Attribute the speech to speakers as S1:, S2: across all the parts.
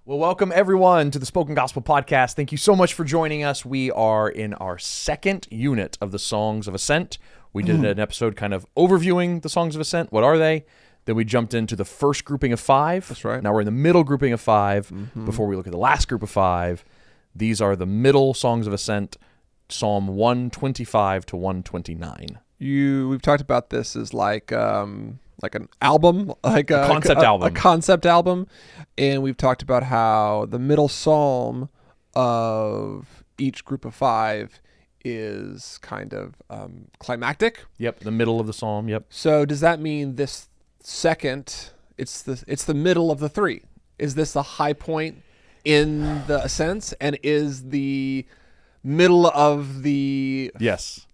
S1: Well, welcome everyone to the Spoken Gospel Podcast. Thank you so much for joining us. We are in our second unit of the Songs of Ascent. We did an episode kind of overviewing the Songs of Ascent. What are they? Then we jumped into the first grouping of 5.
S2: That's right.
S1: Now we're in the middle grouping of 5 before we look at the last group of 5. These are the middle Songs of Ascent, Psalm 125 to 129.
S2: We've talked about this as like an album, like a
S1: concept album.
S2: A concept album. And we've talked about how the middle psalm of each group of 5 is kind of climactic.
S1: Yep, the middle of the psalm, yep.
S2: So does that mean this second, it's the middle of the 3? Is this the high point in the ascents, and is the middle of the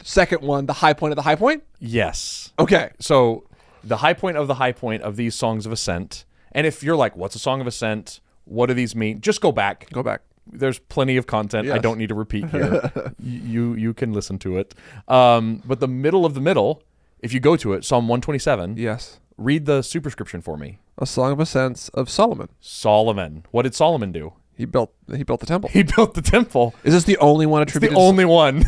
S2: second one the high point of the high point?
S1: Yes.
S2: Okay.
S1: So the high point of these Songs of Ascent, and if you're like, what's a Song of Ascent? What do these mean? Just go back. There's plenty of content.
S2: Yes.
S1: I don't need to repeat here. You can listen to it. But the middle of the middle, if you go to it, Psalm 127.
S2: Yes.
S1: Read the superscription for me.
S2: A Song of Ascents of Solomon.
S1: Solomon. What did Solomon do?
S2: He built the temple.
S1: He built the temple.
S2: Is this the only one attributed?
S1: It's the only one.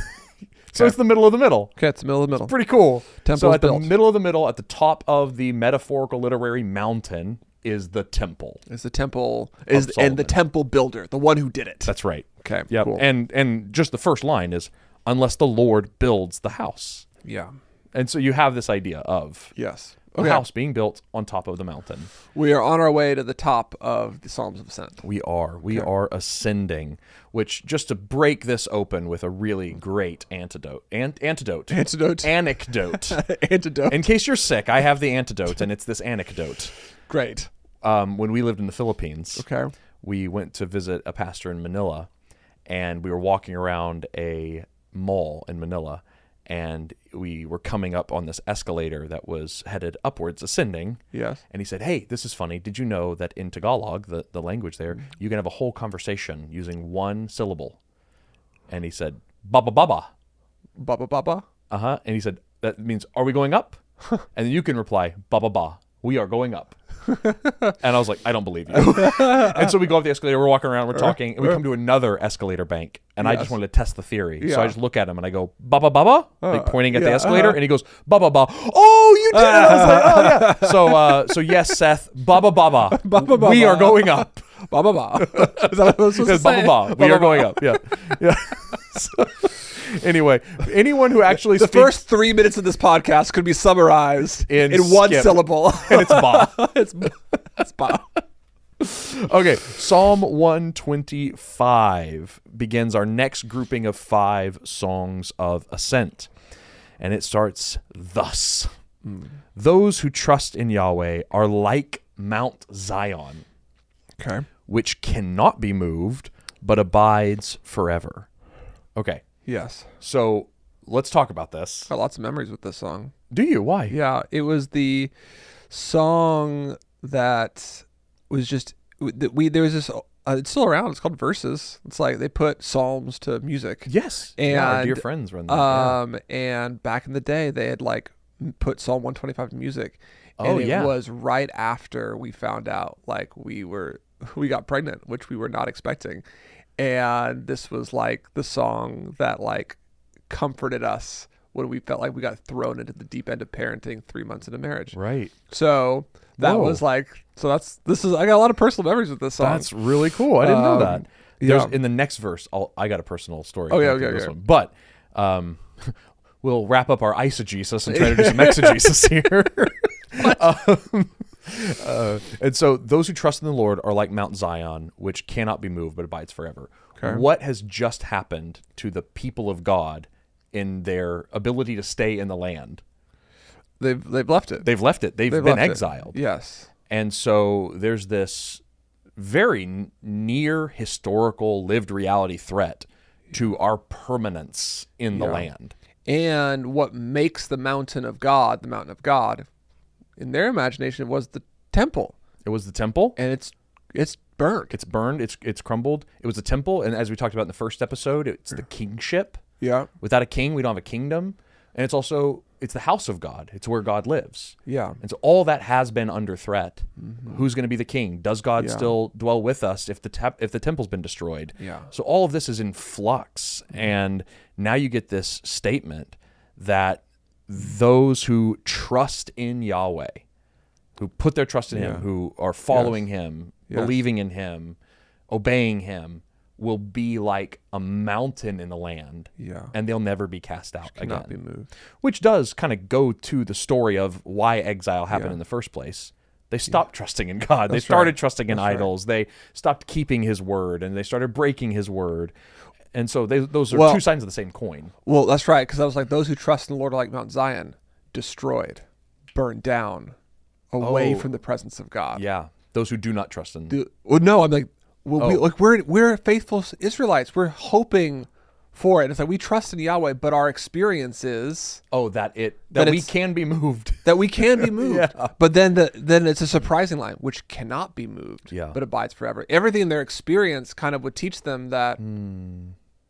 S1: So it's the middle of the middle.
S2: Okay, it's the middle of the middle.
S1: It's pretty cool.
S2: Temple
S1: so
S2: is
S1: at
S2: built.
S1: the middle of the middle, at the top of the metaphorical literary mountain, is the temple.
S2: Is the temple
S1: Solomon.
S2: and the temple builder, the one who did it.
S1: That's right.
S2: Okay.
S1: Yep.
S2: Cool.
S1: And just the first line is, unless the Lord builds the house.
S2: Yeah.
S1: And so you have this idea of
S2: Yes.
S1: a house being built on top of the mountain.
S2: We are on our way to the top of the Psalms of Ascent.
S1: We are ascending, which, just to break this open with a really great anecdote.
S2: Antidote.
S1: In case you're sick, I have the antidote, and it's this anecdote.
S2: Great.
S1: When we lived in the Philippines,
S2: Okay.
S1: we went to visit a pastor in Manila, and we were walking around a mall in Manila, and we were coming up on this escalator that was headed upwards, ascending.
S2: Yes.
S1: And he said, "Hey, this is funny. Did you know that in Tagalog, the language there, you can have a whole conversation using one syllable?" And he said, "Baba baba."
S2: Baba baba.
S1: Uh-huh. And he said, "That means, are we going up?" And then you can reply, "Baba ba. We are going up." And I was like, "I don't believe you." And so we go up the escalator, we're walking around, we're talking, and we come to another escalator bank. And I just wanted to test the theory. So I just look at him and I go, "Baba baba," like pointing at the escalator, and he goes, "Baba ba." "Oh, you did it." I was like, "Oh yeah." So yes, Seth, "Baba baba."
S2: Baba baba.
S1: We are going up.
S2: Baba baba. Is that what I was supposed to say?
S1: Baba ba. We are going up. Yeah. Yeah. So, anyway, anyone who actually
S2: The
S1: speaks,
S2: first 3 minutes of this podcast could be summarized in one
S1: skip.
S2: syllable.
S1: And it's ba.
S2: It's ba.
S1: Okay, Psalm 125 begins our next grouping of 5 songs of ascent. And it starts thus. Those who trust in Yahweh are like Mount Zion,
S2: Okay.
S1: which cannot be moved, but abides forever. Okay,
S2: Yes.
S1: so let's talk about this.
S2: Got lots of memories with this song.
S1: Do you? Why?
S2: Yeah, it was the song that was just there was this. It's still around. It's called Verses. It's like they put psalms to music.
S1: Yes.
S2: And
S1: our dear friends run that.
S2: and back in the day, they had like put Psalm 125 to music.
S1: Oh,
S2: and it
S1: yeah.
S2: was right after we found out like we got pregnant, which we were not expecting. And this was like the song that like comforted us when we felt like we got thrown into the deep end of parenting 3 months into marriage.
S1: Right.
S2: So that was like, I got a lot of personal memories with this song.
S1: That's really cool. I didn't know that. There's,
S2: yeah.
S1: in the next verse, I got a personal story.
S2: Oh, yeah,
S1: connected to
S2: okay,
S1: this
S2: okay.
S1: one. But we'll wrap up our eisegesis and try to do some exegesis here. And so those who trust in the Lord are like Mount Zion, which cannot be moved but abides forever.
S2: Okay.
S1: What has just happened to the people of God in their ability to stay in the land?
S2: They've left it.
S1: They've left it. They've been
S2: left it.
S1: exiled.
S2: Yes.
S1: And so there's this very near historical lived reality threat to our permanence in the land.
S2: And what makes the mountain of God, in their imagination, was the temple.
S1: It was the temple.
S2: And it's burnt.
S1: It's burned. It's crumbled. It was the temple. And as we talked about in the first episode, it's the kingship.
S2: Yeah.
S1: Without a king, we don't have a kingdom. And it's the house of God. It's where God lives.
S2: Yeah.
S1: And so all that has been under threat. Who's going to be the king? Does God still dwell with us if the temple's been destroyed?
S2: Yeah.
S1: So all of this is in flux. And now you get this statement that those who trust in Yahweh, who put their trust in him, who are following him, believing in him, obeying him, will be like a mountain in the land, and they'll never be cast out again.
S2: Cannot be moved.
S1: Which does kind of go to the story of why exile happened in the first place. They stopped trusting in God. They started trusting in idols. They stopped keeping his word, and they started breaking his word. And so those are two sides of the same coin.
S2: Well, that's right, because I was like, those who trust in the Lord are like Mount Zion, destroyed, burned down, away from the presence of God.
S1: Yeah, those who do not trust in.
S2: Well, no, I'm like, we're faithful Israelites. We're hoping for it. It's like we trust in Yahweh, but our experience is
S1: that we can be moved.
S2: That we can be moved. But then it's a surprising line, which cannot be moved, but abides forever. Everything in their experience kind of would teach them that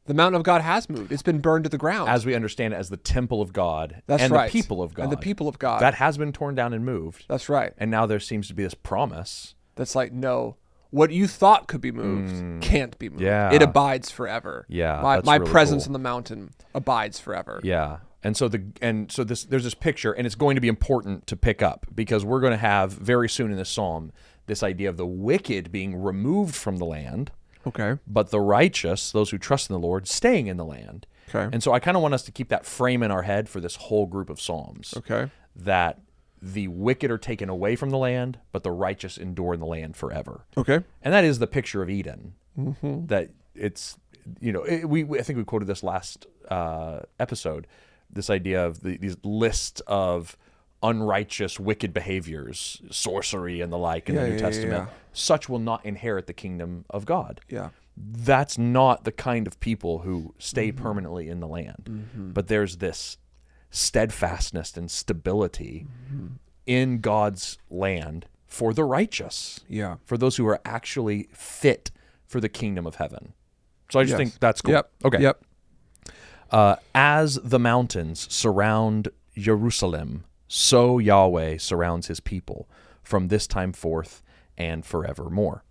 S2: the mountain of God has moved. It's been burned to the ground.
S1: As we understand it as the temple of God
S2: the
S1: people of God.
S2: And the people of God.
S1: That has been torn down and moved.
S2: That's right.
S1: And now there seems to be this promise.
S2: That's like, no, what you thought could be moved can't be moved.
S1: Yeah.
S2: It abides forever.
S1: Yeah.
S2: My
S1: really
S2: presence
S1: cool.
S2: on the mountain abides forever.
S1: Yeah. And so there's this picture, and it's going to be important to pick up because we're going to have very soon in this psalm this idea of the wicked being removed from the land.
S2: Okay.
S1: But the righteous, those who trust in the Lord, staying in the land.
S2: Okay.
S1: And so I kind of want us to keep that frame in our head for this whole group of psalms.
S2: Okay.
S1: That the wicked are taken away from the land, but the righteous endure in the land forever.
S2: Okay.
S1: And that is the picture of Eden. That it's, I think we quoted this last episode, this idea of these lists of unrighteous, wicked behaviors, sorcery and the like in the New Testament. Such will not inherit the kingdom of God.
S2: Yeah.
S1: That's not the kind of people who stay permanently in the land. But there's this steadfastness and stability in God's land for the righteous.
S2: Yeah.
S1: For those who are actually fit for the kingdom of heaven. So I just think that's cool.
S2: Yep.
S1: Okay.
S2: Yep.
S1: As the mountains surround Jerusalem, so Yahweh surrounds his people from this time forth and forevermore.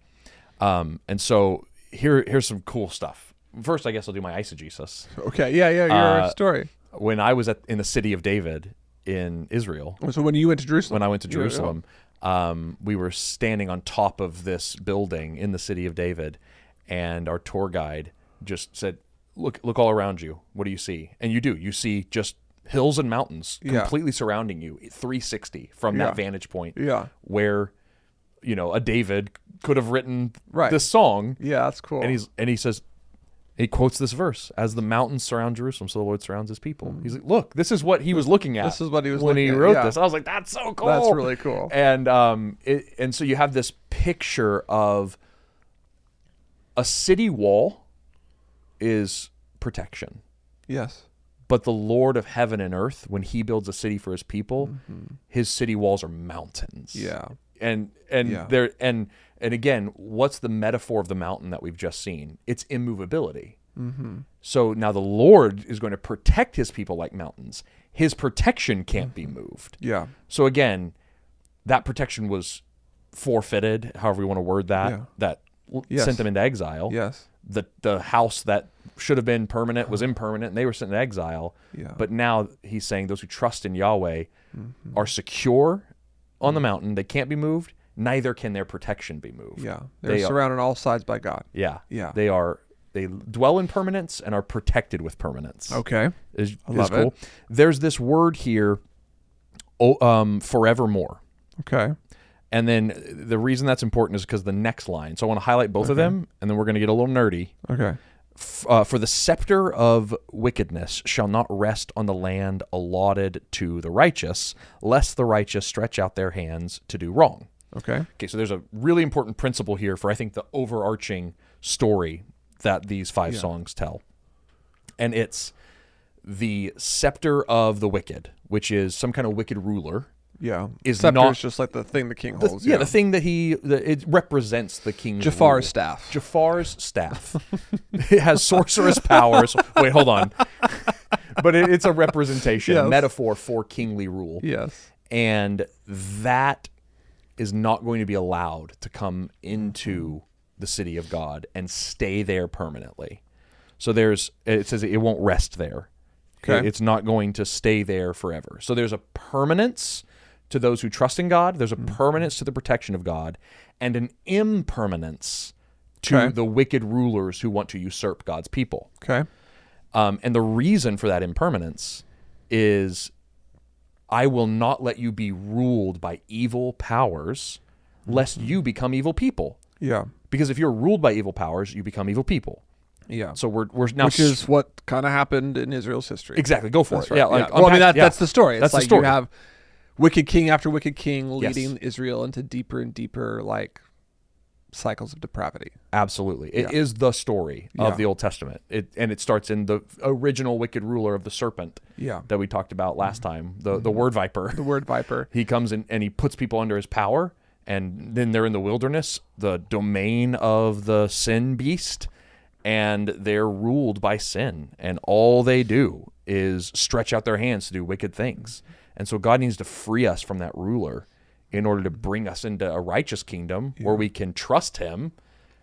S1: And so here's some cool stuff. First, I guess I'll do my eisegesis.
S2: Okay. Yeah. Your story.
S1: When I was in the city of David in Israel.
S2: So when you went to Jerusalem?
S1: When I went to Jerusalem, we were standing on top of this building in the city of David, and our tour guide just said, look all around you. What do you see? And you do. You see just hills and mountains completely surrounding you, 360 from that vantage point.
S2: Yeah.
S1: Where, a David could have written this song.
S2: Yeah, that's cool.
S1: And he says, he quotes this verse, as the mountains surround Jerusalem, so the Lord surrounds his people. He's like, look, this is what he was looking at.
S2: This is what he was
S1: when
S2: looking
S1: he
S2: at,
S1: wrote this. I was like, that's so cool.
S2: That's really cool.
S1: And and so you have this picture of a city wall is protection.
S2: Yes.
S1: But the Lord of heaven and earth, when he builds a city for his people, his city walls are mountains.
S2: Yeah.
S1: And again, what's the metaphor of the mountain that we've just seen? It's immovability. So now the Lord is going to protect his people like mountains. His protection can't be moved.
S2: Yeah.
S1: So again, that protection was forfeited, however you want to word that, that sent them into exile.
S2: Yes.
S1: The house that should have been permanent was impermanent, and they were sent into exile.
S2: Yeah.
S1: But now he's saying those who trust in Yahweh are secure on the mountain. They can't be moved. Neither can their protection be moved.
S2: Yeah. They're surrounded on all sides by God.
S1: Yeah.
S2: Yeah.
S1: They dwell in permanence and are protected with permanence.
S2: Okay.
S1: Is
S2: love
S1: cool.
S2: it.
S1: There's this word here, forevermore.
S2: Okay.
S1: And then the reason that's important is because the next line. So I want to highlight both of them, and then we're going to get a little nerdy.
S2: Okay.
S1: For the scepter of wickedness shall not rest on the land allotted to the righteous, lest the righteous stretch out their hands to do wrong.
S2: Okay.
S1: Okay, so there's a really important principle here for, I think, the overarching story that these 5 songs tell. And it's the scepter of the wicked, which is some kind of wicked ruler.
S2: Yeah.
S1: Is
S2: Scepter
S1: not
S2: is just like the thing the king holds.
S1: the thing that it represents the king's
S2: Jafar's
S1: rule.
S2: staff.
S1: Jafar's staff. It has sorcerous powers. Wait, hold on. but it's a representation, a
S2: Yes.
S1: metaphor for kingly rule.
S2: Yes.
S1: And that is not going to be allowed to come into the city of God and stay there permanently. So it says it won't rest there.
S2: Okay.
S1: It's not going to stay there forever. So there's a permanence to those who trust in God. There's a permanence to the protection of God, and an impermanence to
S2: Okay.
S1: the wicked rulers who want to usurp God's people.
S2: Okay.
S1: And the reason for that impermanence is I will not let you be ruled by evil powers lest you become evil people.
S2: Yeah.
S1: Because if you're ruled by evil powers, you become evil people.
S2: Yeah.
S1: So we're now
S2: Which is what kind of happened in Israel's history.
S1: exactly, go for
S2: That's
S1: it.
S2: right.
S1: Yeah, like
S2: Well, I mean,
S1: unpack- yeah.
S2: that's the story. It's
S1: That's the
S2: like
S1: story.
S2: you have wicked king after wicked king leading
S1: Yes.
S2: Israel into deeper and deeper like cycles of depravity.
S1: Absolutely. It is the story
S2: Yeah.
S1: of the Old Testament. And it starts in the original wicked ruler of the serpent
S2: Yeah.
S1: that we talked about last time, the word viper.
S2: The word viper.
S1: He comes in and he puts people under his power, and then they're in the wilderness, the domain of the sin beast, and they're ruled by sin, and all they do is stretch out their hands to do wicked things. And so God needs to free us from that ruler in order to bring us into a righteous kingdom where we can trust him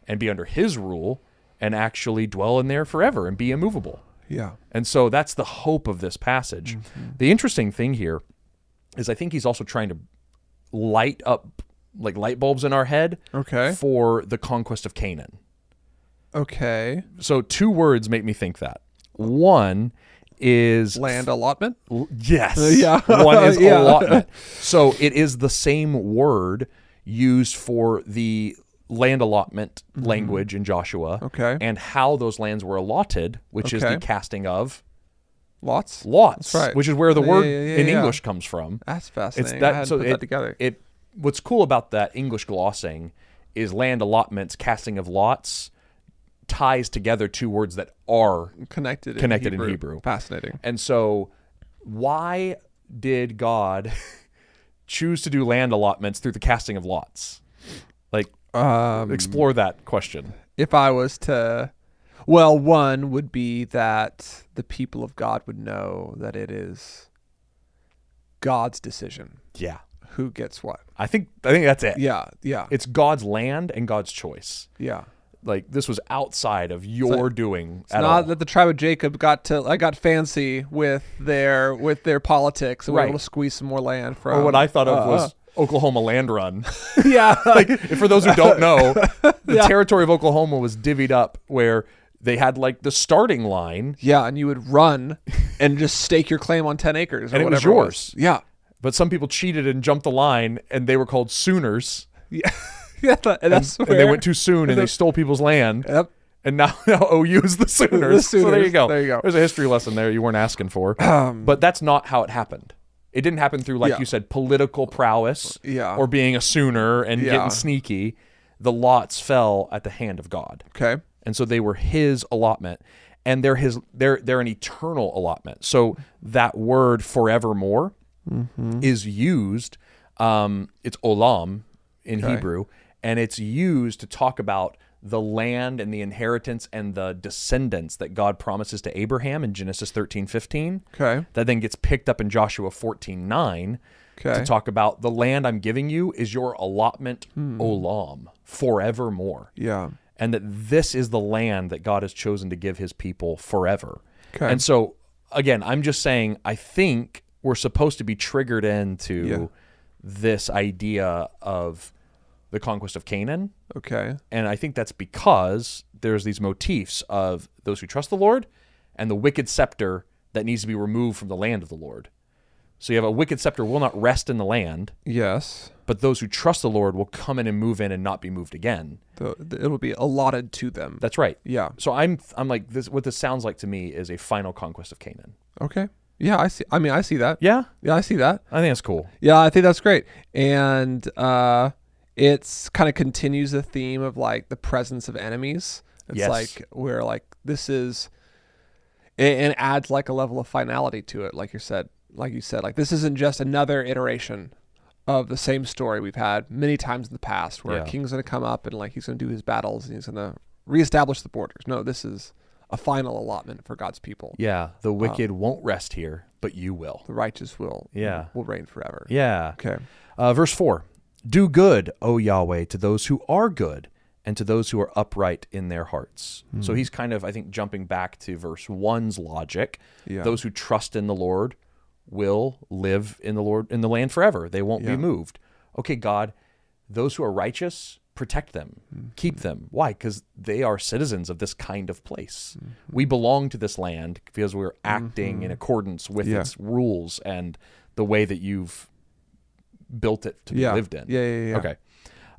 S1: and be under his rule and actually dwell in there forever and be immovable.
S2: Yeah.
S1: And so that's the hope of this passage. The interesting thing here is I think he's also trying to light up like light bulbs in our head
S2: Okay.
S1: for the conquest of Canaan.
S2: Okay.
S1: So two words make me think that. One is
S2: Land allotment.
S1: yes.
S2: Yeah.
S1: One is
S2: Yeah.
S1: allotment. So it is the same word used for the land allotment language in Joshua.
S2: Okay.
S1: And how those lands were allotted, which is
S2: Okay.
S1: the casting of
S2: Lots.
S1: lots,
S2: That's right.
S1: which is where the
S2: Yeah,
S1: word
S2: yeah,
S1: in
S2: yeah.
S1: English comes from.
S2: That's fascinating.
S1: It's that.
S2: I hadn't
S1: So
S2: put that together.
S1: what's cool about that English glossing is land allotments, casting of lots, ties together two words that are
S2: Connected
S1: in Hebrew.
S2: Fascinating.
S1: And so, why did God choose to do land allotments through the casting of lots? Like, explore that question.
S2: If I was to, well, one would be that the people of God would know that it is God's decision
S1: Yeah,
S2: who gets what.
S1: I think that's it.
S2: Yeah. Yeah.
S1: It's God's land and God's choice.
S2: Yeah.
S1: Like this was outside of your doing.
S2: It's
S1: at
S2: not
S1: all.
S2: that the tribe of Jacob got fancy with their politics and were
S1: Right.
S2: able to squeeze some more land from.
S1: Or what I thought of was Oklahoma land run.
S2: yeah.
S1: Like for those who don't know, the
S2: Yeah.
S1: territory of Oklahoma was divvied up where they had like the starting line,
S2: Yeah, and you would run and just stake your claim on 10 acres or
S1: And it was
S2: whatever
S1: yours.
S2: Yeah.
S1: but some people cheated and jumped the line, and they were called Sooners.
S2: Yeah. Yeah, and that's
S1: And
S2: where
S1: they went too soon and they stole people's land.
S2: Yep.
S1: And now OU is the Sooners. So there you
S2: Sooners.
S1: go.
S2: There you go.
S1: There's a history lesson there you weren't asking for. But that's not how it happened. It didn't happen through, like
S2: Yeah.
S1: you said, political prowess
S2: Yeah.
S1: or being a Sooner and
S2: Yeah.
S1: getting sneaky. The lots fell at the hand of God.
S2: Okay.
S1: And so they were his allotment. And they're an eternal allotment. So that word forevermore is used. It's olam in
S2: Okay.
S1: Hebrew, and it's used to talk about the land and the inheritance and the descendants that God promises to Abraham in Genesis 13:15.
S2: Okay.
S1: That then gets picked up in Joshua 14:9
S2: Okay.
S1: to talk about the land I'm giving you is your allotment olam forevermore.
S2: Yeah.
S1: And that this is the land that God has chosen to give his people forever.
S2: Okay.
S1: And so, again, I'm just saying, I think we're supposed to be triggered into this idea of the conquest of Canaan.
S2: Okay.
S1: And I think that's because there's these motifs of those who trust the Lord and the wicked scepter that needs to be removed from the land of the Lord. So you have a wicked scepter will not rest in the land,
S2: Yes.
S1: but those who trust the Lord will come in and move in and not be moved again.
S2: It'll be allotted to them.
S1: That's right.
S2: Yeah.
S1: So I'm like this. What this sounds like to me is a final conquest of Canaan.
S2: Okay. Yeah, I see. I mean, I see that.
S1: Yeah,
S2: Yeah, I see that.
S1: I think that's cool.
S2: Yeah, I think that's great. And it's kind of continues the theme of like the presence of enemies. It's
S1: Yes.
S2: like where like this is, and adds like a level of finality to it. Like you said, like this isn't just another iteration of the same story we've had many times in the past, where
S1: Yeah.
S2: a king's going to come up and like he's going to do his battles and he's going to reestablish the borders. No, this is a final allotment for God's people.
S1: Yeah. The wicked won't rest here, but you will.
S2: The righteous will reign forever.
S1: Yeah.
S2: Okay.
S1: Verse 4. Do good, O Yahweh, to those who are good, and to those who are upright in their hearts. So he's kind of, I think, jumping back to verse 1's logic.
S2: Yeah.
S1: Those who trust in the Lord will live in the Lord in the land forever. They won't be moved. Okay, God, those who are righteous, protect them, keep them. Why? Because they are citizens of this kind of place. We belong to this land because we're acting in accordance with its rules and the way that you've built it to be lived in.
S2: Yeah.
S1: Okay.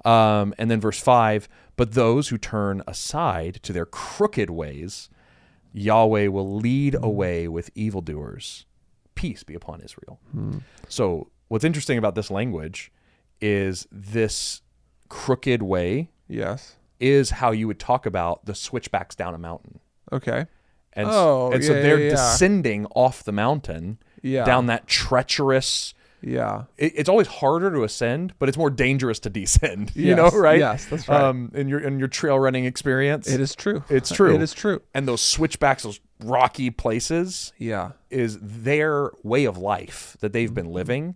S1: And then verse 5, but those who turn aside to their crooked ways, Yahweh will lead away with evildoers. Peace be upon Israel. So what's interesting about this language is this crooked way is how you would talk about the switchbacks down a mountain.
S2: Okay.
S1: And so they're descending off the mountain down that treacherous.
S2: Yeah.
S1: It's always harder to ascend, but it's more dangerous to descend. You know, right?
S2: Yes, that's right.
S1: In your trail running experience,
S2: It is true.
S1: It's true.
S2: It is true.
S1: And those switchbacks, those rocky places, is their way of life that they've been living,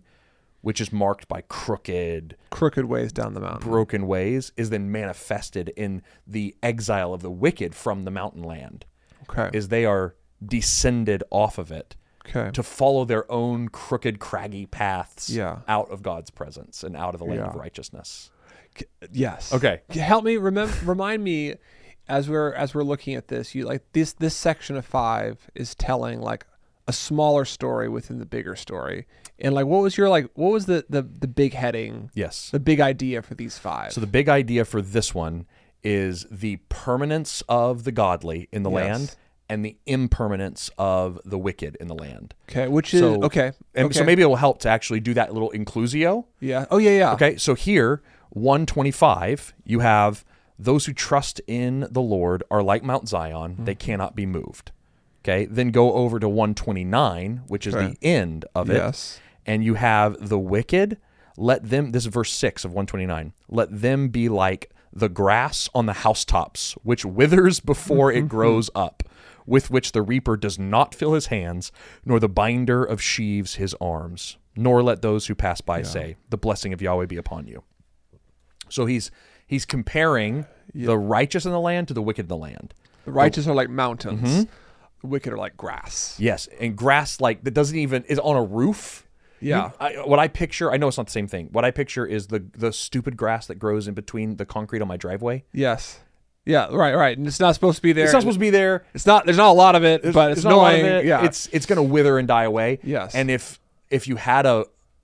S1: which is marked by crooked
S2: ways down the mountain.
S1: broken ways, is then manifested in the exile of the wicked from the mountain land.
S2: Okay.
S1: Is they are descended off of it.
S2: Okay.
S1: To follow their own crooked, craggy paths
S2: Yeah.
S1: out of God's presence and out of the land of righteousness.
S2: Yes.
S1: Okay.
S2: Help me remind me as we're looking at this. You like this section of 5 is telling like a smaller story within the bigger story. And like what was the big heading?
S1: Yes.
S2: The big idea for these 5.
S1: So the big idea for this one is the permanence of the godly in the land and the impermanence of the wicked in the land.
S2: Okay, which is okay.
S1: And so maybe it will help to actually do that little inclusio.
S2: Yeah. Oh yeah.
S1: Okay, so here 125, you have those who trust in the Lord are like Mount Zion, they cannot be moved. Okay, then go over to 129, which is the end of it.
S2: Yes.
S1: And you have the wicked, let them, this is verse 6 of 129, let them be like the grass on the housetops, which withers before it grows up, with which the reaper does not fill his hands, nor the binder of sheaves his arms, nor let those who pass by say, the blessing of Yahweh be upon you. So he's comparing the righteous in the land to the wicked in the land.
S2: The righteous are like mountains. The wicked are like grass.
S1: Yes, and grass like that doesn't even is on a roof.
S2: Yeah.
S1: What I picture, I know it's not the same thing. What I picture is the stupid grass that grows in between the concrete on my driveway.
S2: Yes. Yeah, right. And it's not supposed to be there.
S1: It's not supposed to be there.
S2: It's not. There's not a lot of it, but it's
S1: not a lot of
S2: annoying.
S1: it.
S2: Yeah.
S1: It's going to wither and die away.
S2: Yes.
S1: And if you had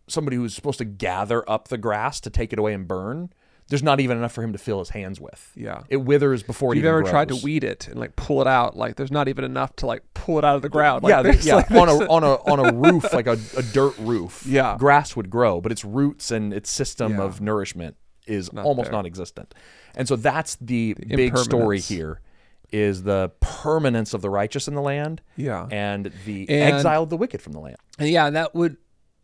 S1: somebody who's supposed to gather up the grass to take it away and burn, there's not even enough for him to fill his hands with.
S2: Yeah.
S1: It withers before it even grows.
S2: You've ever tried to weed it and like pull it out? Like there's not even enough to like pull it out of the ground.
S1: Like
S2: like
S1: on a roof, like a dirt roof.
S2: Yeah.
S1: Grass would grow, but its roots and its system of nourishment is almost non-existent. And so that's the big story here, is the permanence of the righteous in the land, and the exile of the wicked from the land.
S2: And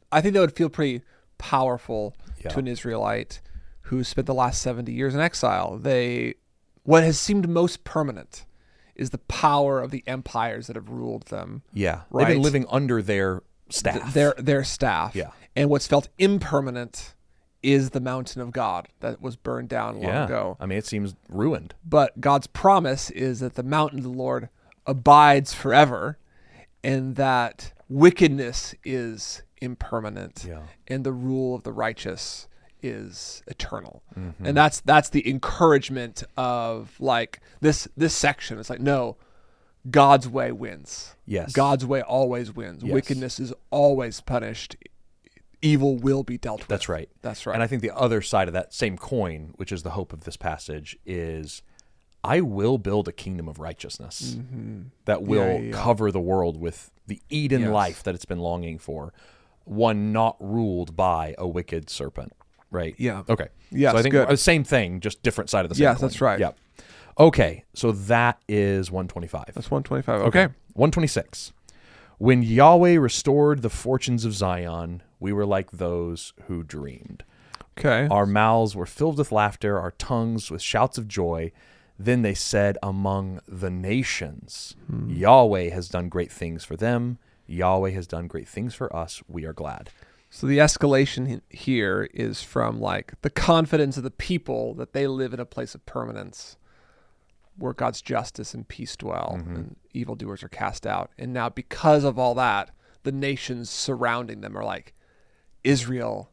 S2: I think that would feel pretty powerful to an Israelite who spent the last 70 years in exile. What has seemed most permanent is the power of the empires that have ruled them.
S1: Yeah,
S2: right?
S1: They've been living under their staff.
S2: Their staff.
S1: Yeah.
S2: And what's felt impermanent is the mountain of God that was burned down long ago.
S1: I mean, it seems ruined.
S2: But God's promise is that the mountain of the Lord abides forever, and that wickedness is impermanent, and the rule of the righteous is eternal. And that's the encouragement of like this section. It's like, no, God's way wins.
S1: Yes.
S2: God's way always wins.
S1: Yes.
S2: Wickedness is always punished. Evil will be dealt with.
S1: That's right.
S2: That's right.
S1: And I think the other side of that same coin, which is the hope of this passage, is I will build a kingdom of righteousness that will cover the world with the Eden life that it's been longing for, one not ruled by a wicked serpent. Right?
S2: Yeah.
S1: Okay.
S2: Yes,
S1: so I think
S2: good.
S1: the same thing, just different side of the same coin.
S2: That's right.
S1: Yeah. Okay. So that is 125.
S2: That's 125.
S1: Okay. 126. When Yahweh restored the fortunes of Zion, we were like those who dreamed.
S2: Okay.
S1: Our mouths were filled with laughter, our tongues with shouts of joy. Then they said among the nations, Yahweh has done great things for them. Yahweh has done great things for us. We are glad.
S2: So the escalation here is from like the confidence of the people that they live in a place of permanence where God's justice and peace dwell and evildoers are cast out. And now because of all that, the nations surrounding them are like, Israel,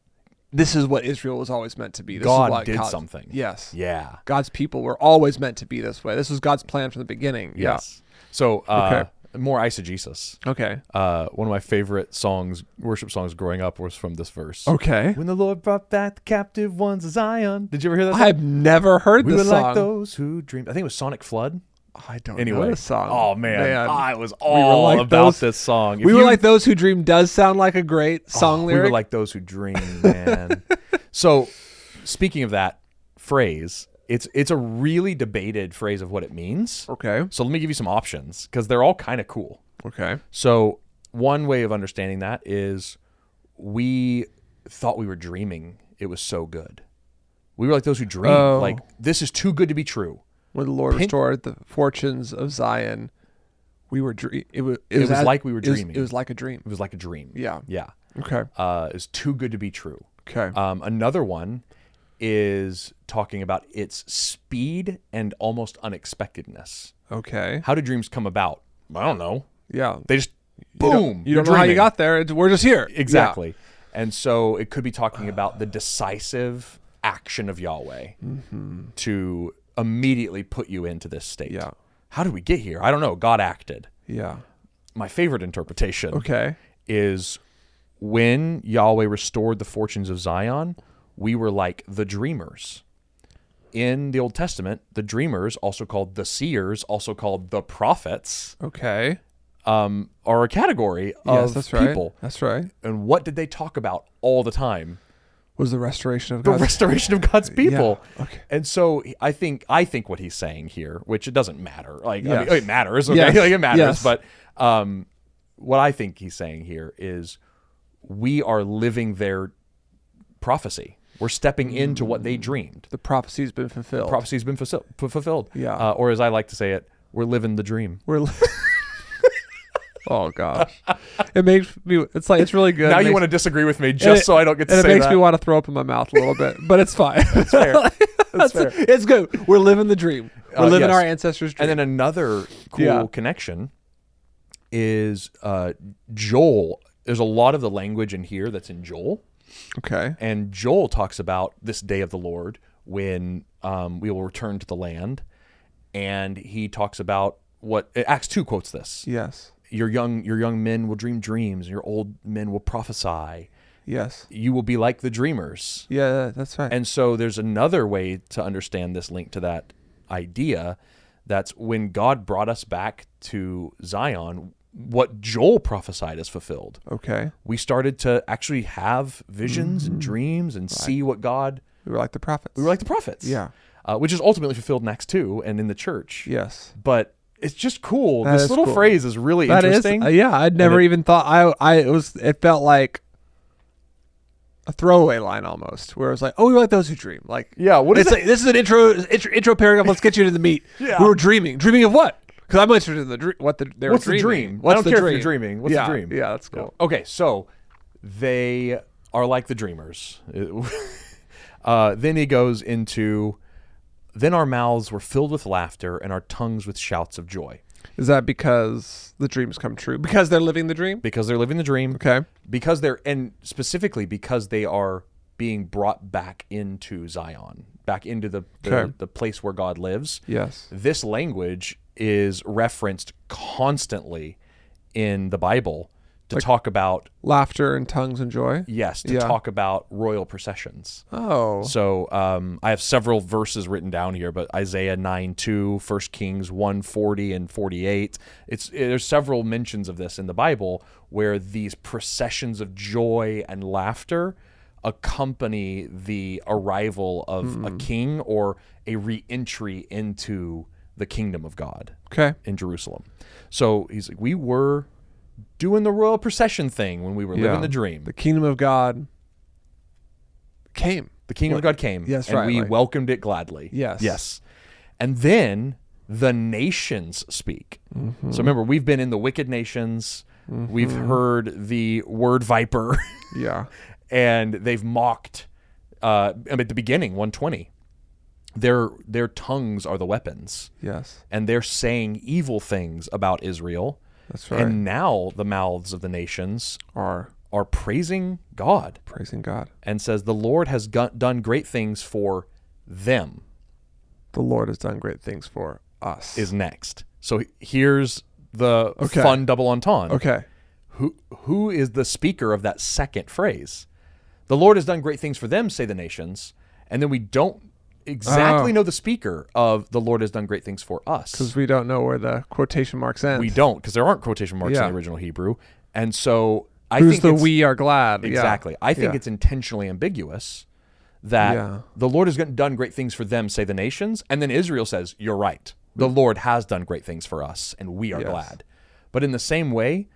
S2: this is what Israel was always meant to be. This
S1: God
S2: is what
S1: did something.
S2: Yes.
S1: Yeah.
S2: God's people were always meant to be this way. This was God's plan from the beginning.
S1: Yes. So
S2: Okay.
S1: more eisegesis.
S2: Yeah. Okay.
S1: One of my favorite songs, worship songs growing up, was from this verse.
S2: Okay.
S1: When the Lord brought back the captive ones of Zion. Did you ever hear that song?
S2: I've never heard
S1: We
S2: this
S1: were
S2: song.
S1: like those who dreamed. I think it was Sonic Flood.
S2: I don't know
S1: Anyway.
S2: this song.
S1: Oh, man. I was
S2: were
S1: all
S2: like
S1: about
S2: those-
S1: this song. If
S2: We were
S1: you-
S2: like those who dream does sound like a great song
S1: we
S2: lyric.
S1: were like those who dream, man. So, speaking of that phrase, it's a really debated phrase of what it means.
S2: Okay.
S1: So let me give you some options because they're all kind of cool.
S2: Okay.
S1: So one way of understanding that is we thought we were dreaming. It was so good. We were like those who dream.
S2: Oh.
S1: Like, this is too good to be true.
S2: When the Lord restored the fortunes of Zion, we were it was
S1: like we were dreaming.
S2: It was like a dream.
S1: It was like a dream.
S2: Yeah.
S1: Yeah.
S2: Okay.
S1: It's too good to be true.
S2: Okay.
S1: Another one is talking about its speed and almost unexpectedness.
S2: Okay.
S1: How do dreams come about? I don't know.
S2: Yeah.
S1: They just, boom.
S2: You don't know how you got there. We're just here.
S1: Exactly. And so it could be talking about the decisive action of Yahweh to immediately put you into this state.
S2: Yeah.
S1: How did we get here? I don't know. God acted.
S2: Yeah.
S1: My favorite interpretation
S2: Okay.
S1: is when Yahweh restored the fortunes of Zion, we were like the dreamers. In the Old Testament, the dreamers, also called the seers, also called the prophets,
S2: Okay.
S1: are a category
S2: Yes,
S1: of
S2: that's right.
S1: people.
S2: That's right.
S1: And what did they talk about all the time?
S2: Was the restoration of
S1: The
S2: God's
S1: restoration of God's people.
S2: Yeah. Okay.
S1: And so I think what he's saying here, which it doesn't matter. Like,
S2: Yes.
S1: I mean, it matters. Okay?
S2: Yes.
S1: Like, it matters.
S2: Yes.
S1: But what I think he's saying here is we are living their prophecy. We're stepping into what they dreamed.
S2: The prophecy's been fulfilled.
S1: Prophecy's been fulfilled.
S2: Yeah.
S1: Or as I like to say it, we're living the dream.
S2: We're Oh gosh. It makes me it's like it's really good.
S1: Now
S2: It
S1: you
S2: makes-
S1: want to disagree with me just so I don't get to
S2: and
S1: say
S2: it makes
S1: that.
S2: me want to throw up in my mouth a little bit, but it's fine.
S1: That's fair. That's fair.
S2: It's good. We're living the dream. We're living
S1: yes.
S2: our ancestors' dream.
S1: And then another cool
S2: Yeah.
S1: connection is Joel. There's a lot of the language in here that's in Joel.
S2: Okay.
S1: And Joel talks about this day of the Lord when we will return to the land. And he talks about what Acts 2 quotes this.
S2: Yes.
S1: Your young men will dream dreams, and your old men will prophesy.
S2: Yes.
S1: You will be like the dreamers.
S2: Yeah, that's right.
S1: And so there's another way to understand this link to that idea. That's when God brought us back to Zion, what Joel prophesied is fulfilled.
S2: Okay.
S1: We started to actually have visions and dreams and see what God...
S2: We were like the prophets.
S1: We were like the prophets.
S2: Yeah.
S1: Which is ultimately fulfilled in Acts 2 and in the church.
S2: Yes.
S1: But it's just cool.
S2: That
S1: This
S2: is
S1: little
S2: cool.
S1: phrase is really
S2: That is,
S1: interesting.
S2: yeah, I'd never even thought it felt like a throwaway line almost, where it was like, "Oh, we were like those who dream." Like,
S1: Yeah, what is
S2: it's
S1: it?
S2: like, this is an intro paragraph. Let's get you to the meat.
S1: Yeah.
S2: We were dreaming of what? Because I'm interested in they were
S1: What's the
S2: dreaming.
S1: dream?
S2: What's
S1: I don't
S2: the
S1: care
S2: dream?
S1: if you're dreaming. What's
S2: yeah,
S1: the dream?
S2: Yeah, that's cool.
S1: Okay, so they are like the dreamers. Then he goes into, then our mouths were filled with laughter and our tongues with shouts of joy.
S2: Is that because the dreams come true? Because they're living the dream?
S1: Because they're living the dream.
S2: Okay.
S1: Because and specifically because they are being brought back into Zion, back into the place where God lives.
S2: Yes.
S1: This language is referenced constantly in the Bible to talk about,
S2: Laughter and tongues and joy?
S1: to talk about royal processions.
S2: Oh.
S1: So I have several verses written down here, but Isaiah 9:2, 1 Kings 1:40 and 48. There's several mentions of this in the Bible where these processions of joy and laughter accompany the arrival of a king or a re-entry into the kingdom of God in Jerusalem. So he's like, we were doing the royal procession thing when we were living the dream.
S2: The kingdom of God came.
S1: The kingdom of God came,
S2: Yes,
S1: and
S2: right,
S1: we
S2: right.
S1: welcomed it gladly.
S2: Yes.
S1: Yes. And then the nations speak. So remember, we've been in the wicked nations. We've heard the word viper.
S2: Yeah.
S1: And they've mocked, at the beginning, 120. Their tongues are the weapons.
S2: Yes.
S1: And they're saying evil things about Israel.
S2: That's right.
S1: And now the mouths of the nations
S2: Are
S1: praising God.
S2: praising God.
S1: And says, the Lord has done great things for them.
S2: The Lord has done great things for us.
S1: Is next. So here's the fun double entendre.
S2: Okay.
S1: Who is the speaker of that second phrase? The Lord has done great things for them, say the nations. And then we don't exactly know the speaker of the Lord has done great things for us.
S2: Because we don't know where the quotation marks end.
S1: We don't, because there aren't quotation marks in
S2: Yeah.
S1: the original Hebrew. And so I
S2: Who's
S1: think
S2: the
S1: it's-
S2: we are glad?
S1: Exactly.
S2: Yeah.
S1: I think
S2: Yeah.
S1: it's intentionally ambiguous that the Lord has done great things for them, say the nations. And then Israel says, you're right. The Lord has done great things for us, and we are glad. But in the same way,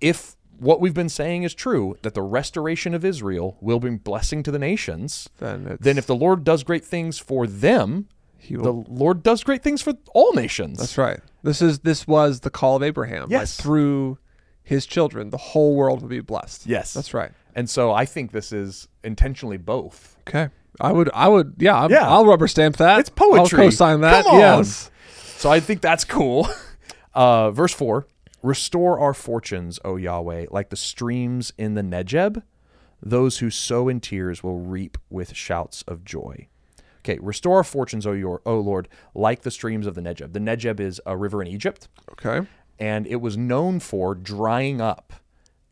S1: if what we've been saying is true, that the restoration of Israel will bring blessing to the nations, then if the Lord does great things for them, the Lord does great things for all nations.
S2: That's right. This was the call of Abraham.
S1: Yes.
S2: Like, through his children, the whole world will be blessed.
S1: Yes.
S2: That's right.
S1: And so I think this is intentionally both.
S2: Okay. I'll rubber stamp that.
S1: It's poetry.
S2: I'll co-sign that.
S1: Come on.
S2: Yes.
S1: So I think that's cool. Verse 4, restore our fortunes, O Yahweh, like the streams in the Negeb. Those who sow in tears will reap with shouts of joy. Okay, restore our fortunes, O Lord, like the streams of the Negeb. The Negeb is a river in Egypt.
S2: Okay.
S1: And it was known for drying up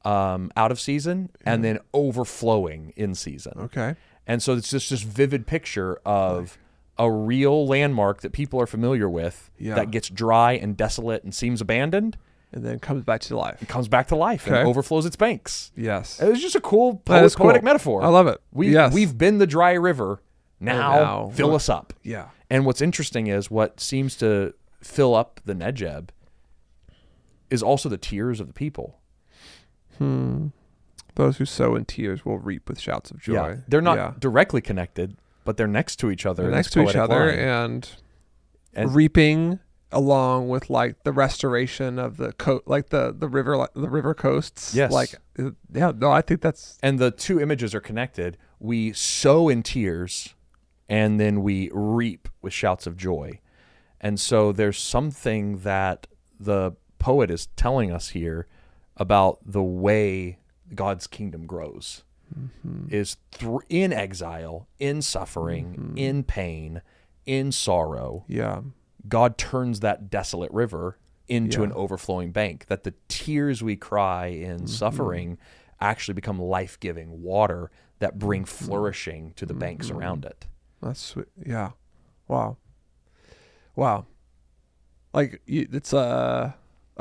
S1: out of season and then overflowing in season.
S2: Okay.
S1: And so it's just this vivid picture of a real landmark that people are familiar with that gets dry and desolate and seems abandoned.
S2: And then comes back to life.
S1: It comes back to life and overflows its banks.
S2: Yes.
S1: It's just a cool
S2: That
S1: poetic
S2: is cool.
S1: metaphor.
S2: I love it.
S1: We've been the dry river. Now fill us up.
S2: Yeah.
S1: And what's interesting is what seems to fill up the Negeb is also the tears of the people.
S2: Those who sow in tears will reap with shouts of joy.
S1: Yeah. They're not directly connected, but they're next to each other.
S2: They're
S1: in
S2: next
S1: this
S2: to each
S1: poetic
S2: other
S1: line.
S2: and reaping along with like the restoration of the the river coasts.
S1: Yes.
S2: I think that's.
S1: And the two images are connected. We sow in tears, and then we reap with shouts of joy. And so there's something that the poet is telling us here about the way God's kingdom grows. Is in exile, in suffering, in pain, in sorrow.
S2: Yeah.
S1: God turns that desolate river into an overflowing bank, that the tears we cry in suffering actually become life-giving water that bring flourishing to the banks around it.
S2: That's sweet. Yeah. Wow. Like it's a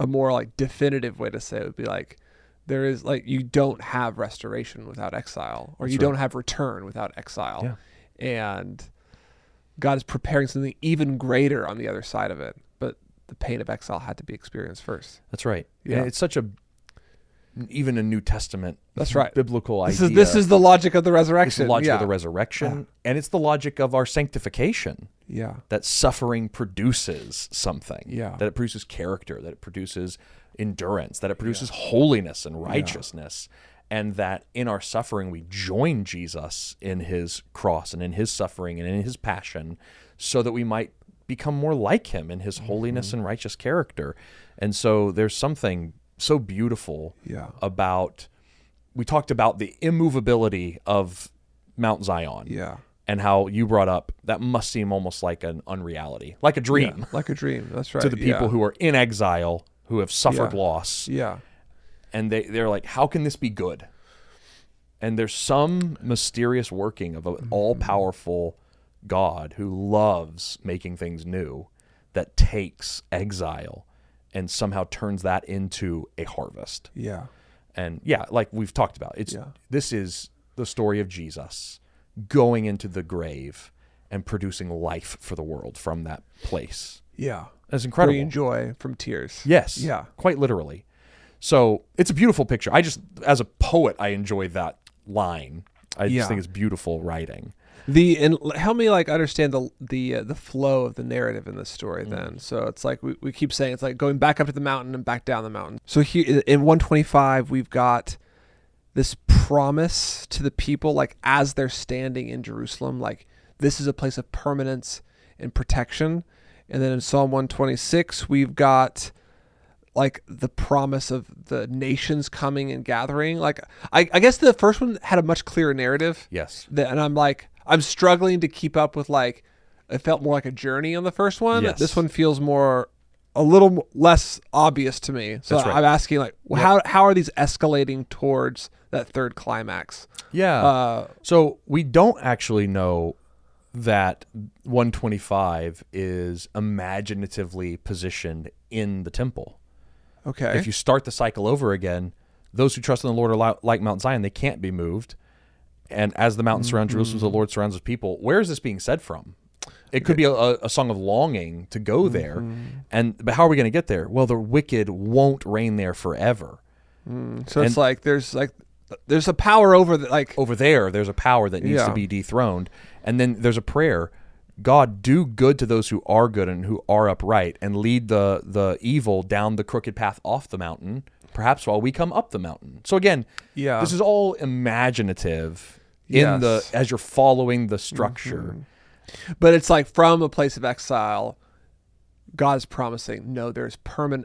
S2: more like definitive way to say it would be like, there is like, you don't have restoration without exile, or you don't have return without exile. Yeah. And God is preparing something even greater on the other side of it. But the pain of exile had to be experienced first.
S1: That's right.
S2: Yeah.
S1: And it's such even a New Testament biblical idea.
S2: This is the logic of the resurrection.
S1: It's the logic of the resurrection, and it's the logic of our sanctification.
S2: Yeah.
S1: That suffering produces something.
S2: Yeah.
S1: That it produces character, that it produces endurance, that it produces holiness and righteousness. And that in our suffering, we join Jesus in his cross and in his suffering and in his passion, so that we might become more like him in his holiness and righteous character. And so there's something so beautiful about, we talked about the immovability of Mount Zion.
S2: Yeah.
S1: And how you brought up that must seem almost like an unreality, like a dream.
S2: Yeah, like a dream. That's right.
S1: To the people who are in exile, who have suffered loss.
S2: Yeah.
S1: And they're like, how can this be good? And there's some mysterious working of an all-powerful God who loves making things new, that takes exile and somehow turns that into a harvest.
S2: Yeah.
S1: And like we've talked about, this is the story of Jesus going into the grave and producing life for the world from that place.
S2: Yeah.
S1: That's incredible.
S2: Bringing joy from tears.
S1: Yes.
S2: Yeah.
S1: Quite literally. So it's a beautiful picture. As a poet, I enjoy that line. I just think it's beautiful writing.
S2: And help me like understand the flow of the narrative in this story. Then, so it's like we keep saying it's like going back up to the mountain and back down the mountain. So here in 125, we've got this promise to the people, like as they're standing in Jerusalem, like this is a place of permanence and protection. And then in Psalm 126, we've got like the promise of the nations coming and gathering. Like I guess the first one had a much clearer narrative.
S1: Yes.
S2: And I'm struggling to keep up with, like, it felt more like a journey on the first one.
S1: Yes.
S2: This one feels a little less obvious to me. So
S1: That's right.
S2: I'm asking, like, how are these escalating towards that third climax?
S1: Yeah. So we don't actually know that 125 is imaginatively positioned in the temple.
S2: Okay.
S1: If you start the cycle over again, those who trust in the Lord are like Mount Zion. They can't be moved. And as the mountains surround Jerusalem, the Lord surrounds his people. Where is this being said from? It could be a song of longing to go there. But how are we going to get there? Well, the wicked won't reign there forever.
S2: So it's like there's a power over
S1: over there. There's a power that needs to be dethroned. And then there's a prayer. God, do good to those who are good and who are upright, and lead the evil down the crooked path off the mountain, perhaps while we come up the mountain. So again, this is all imaginative as you're following the structure.
S2: But it's like from a place of exile, God's promising, no, there's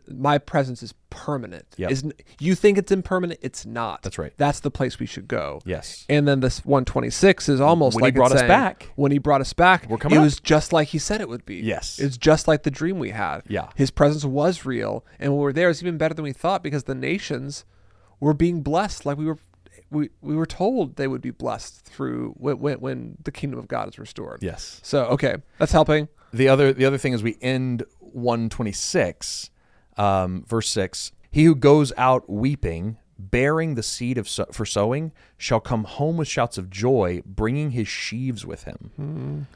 S2: my presence is permanent.
S1: Yep.
S2: You think it's impermanent? It's not.
S1: That's right.
S2: That's the place we should go.
S1: Yes.
S2: And then this 126 is almost
S1: when
S2: like
S1: he brought us back.
S2: When he brought us back,
S1: We're coming
S2: it
S1: up.
S2: was just like he said it would be.
S1: Yes.
S2: It's just like the dream we had.
S1: Yeah.
S2: His presence was real. And when we were there, it was even better than we thought, because the nations were being blessed like we were told they would be blessed through when the kingdom of God is restored.
S1: Yes.
S2: So, okay, that's helping.
S1: The other thing is we end 126, verse 6. He who goes out weeping, bearing the seed for sowing, shall come home with shouts of joy, bringing his sheaves with him.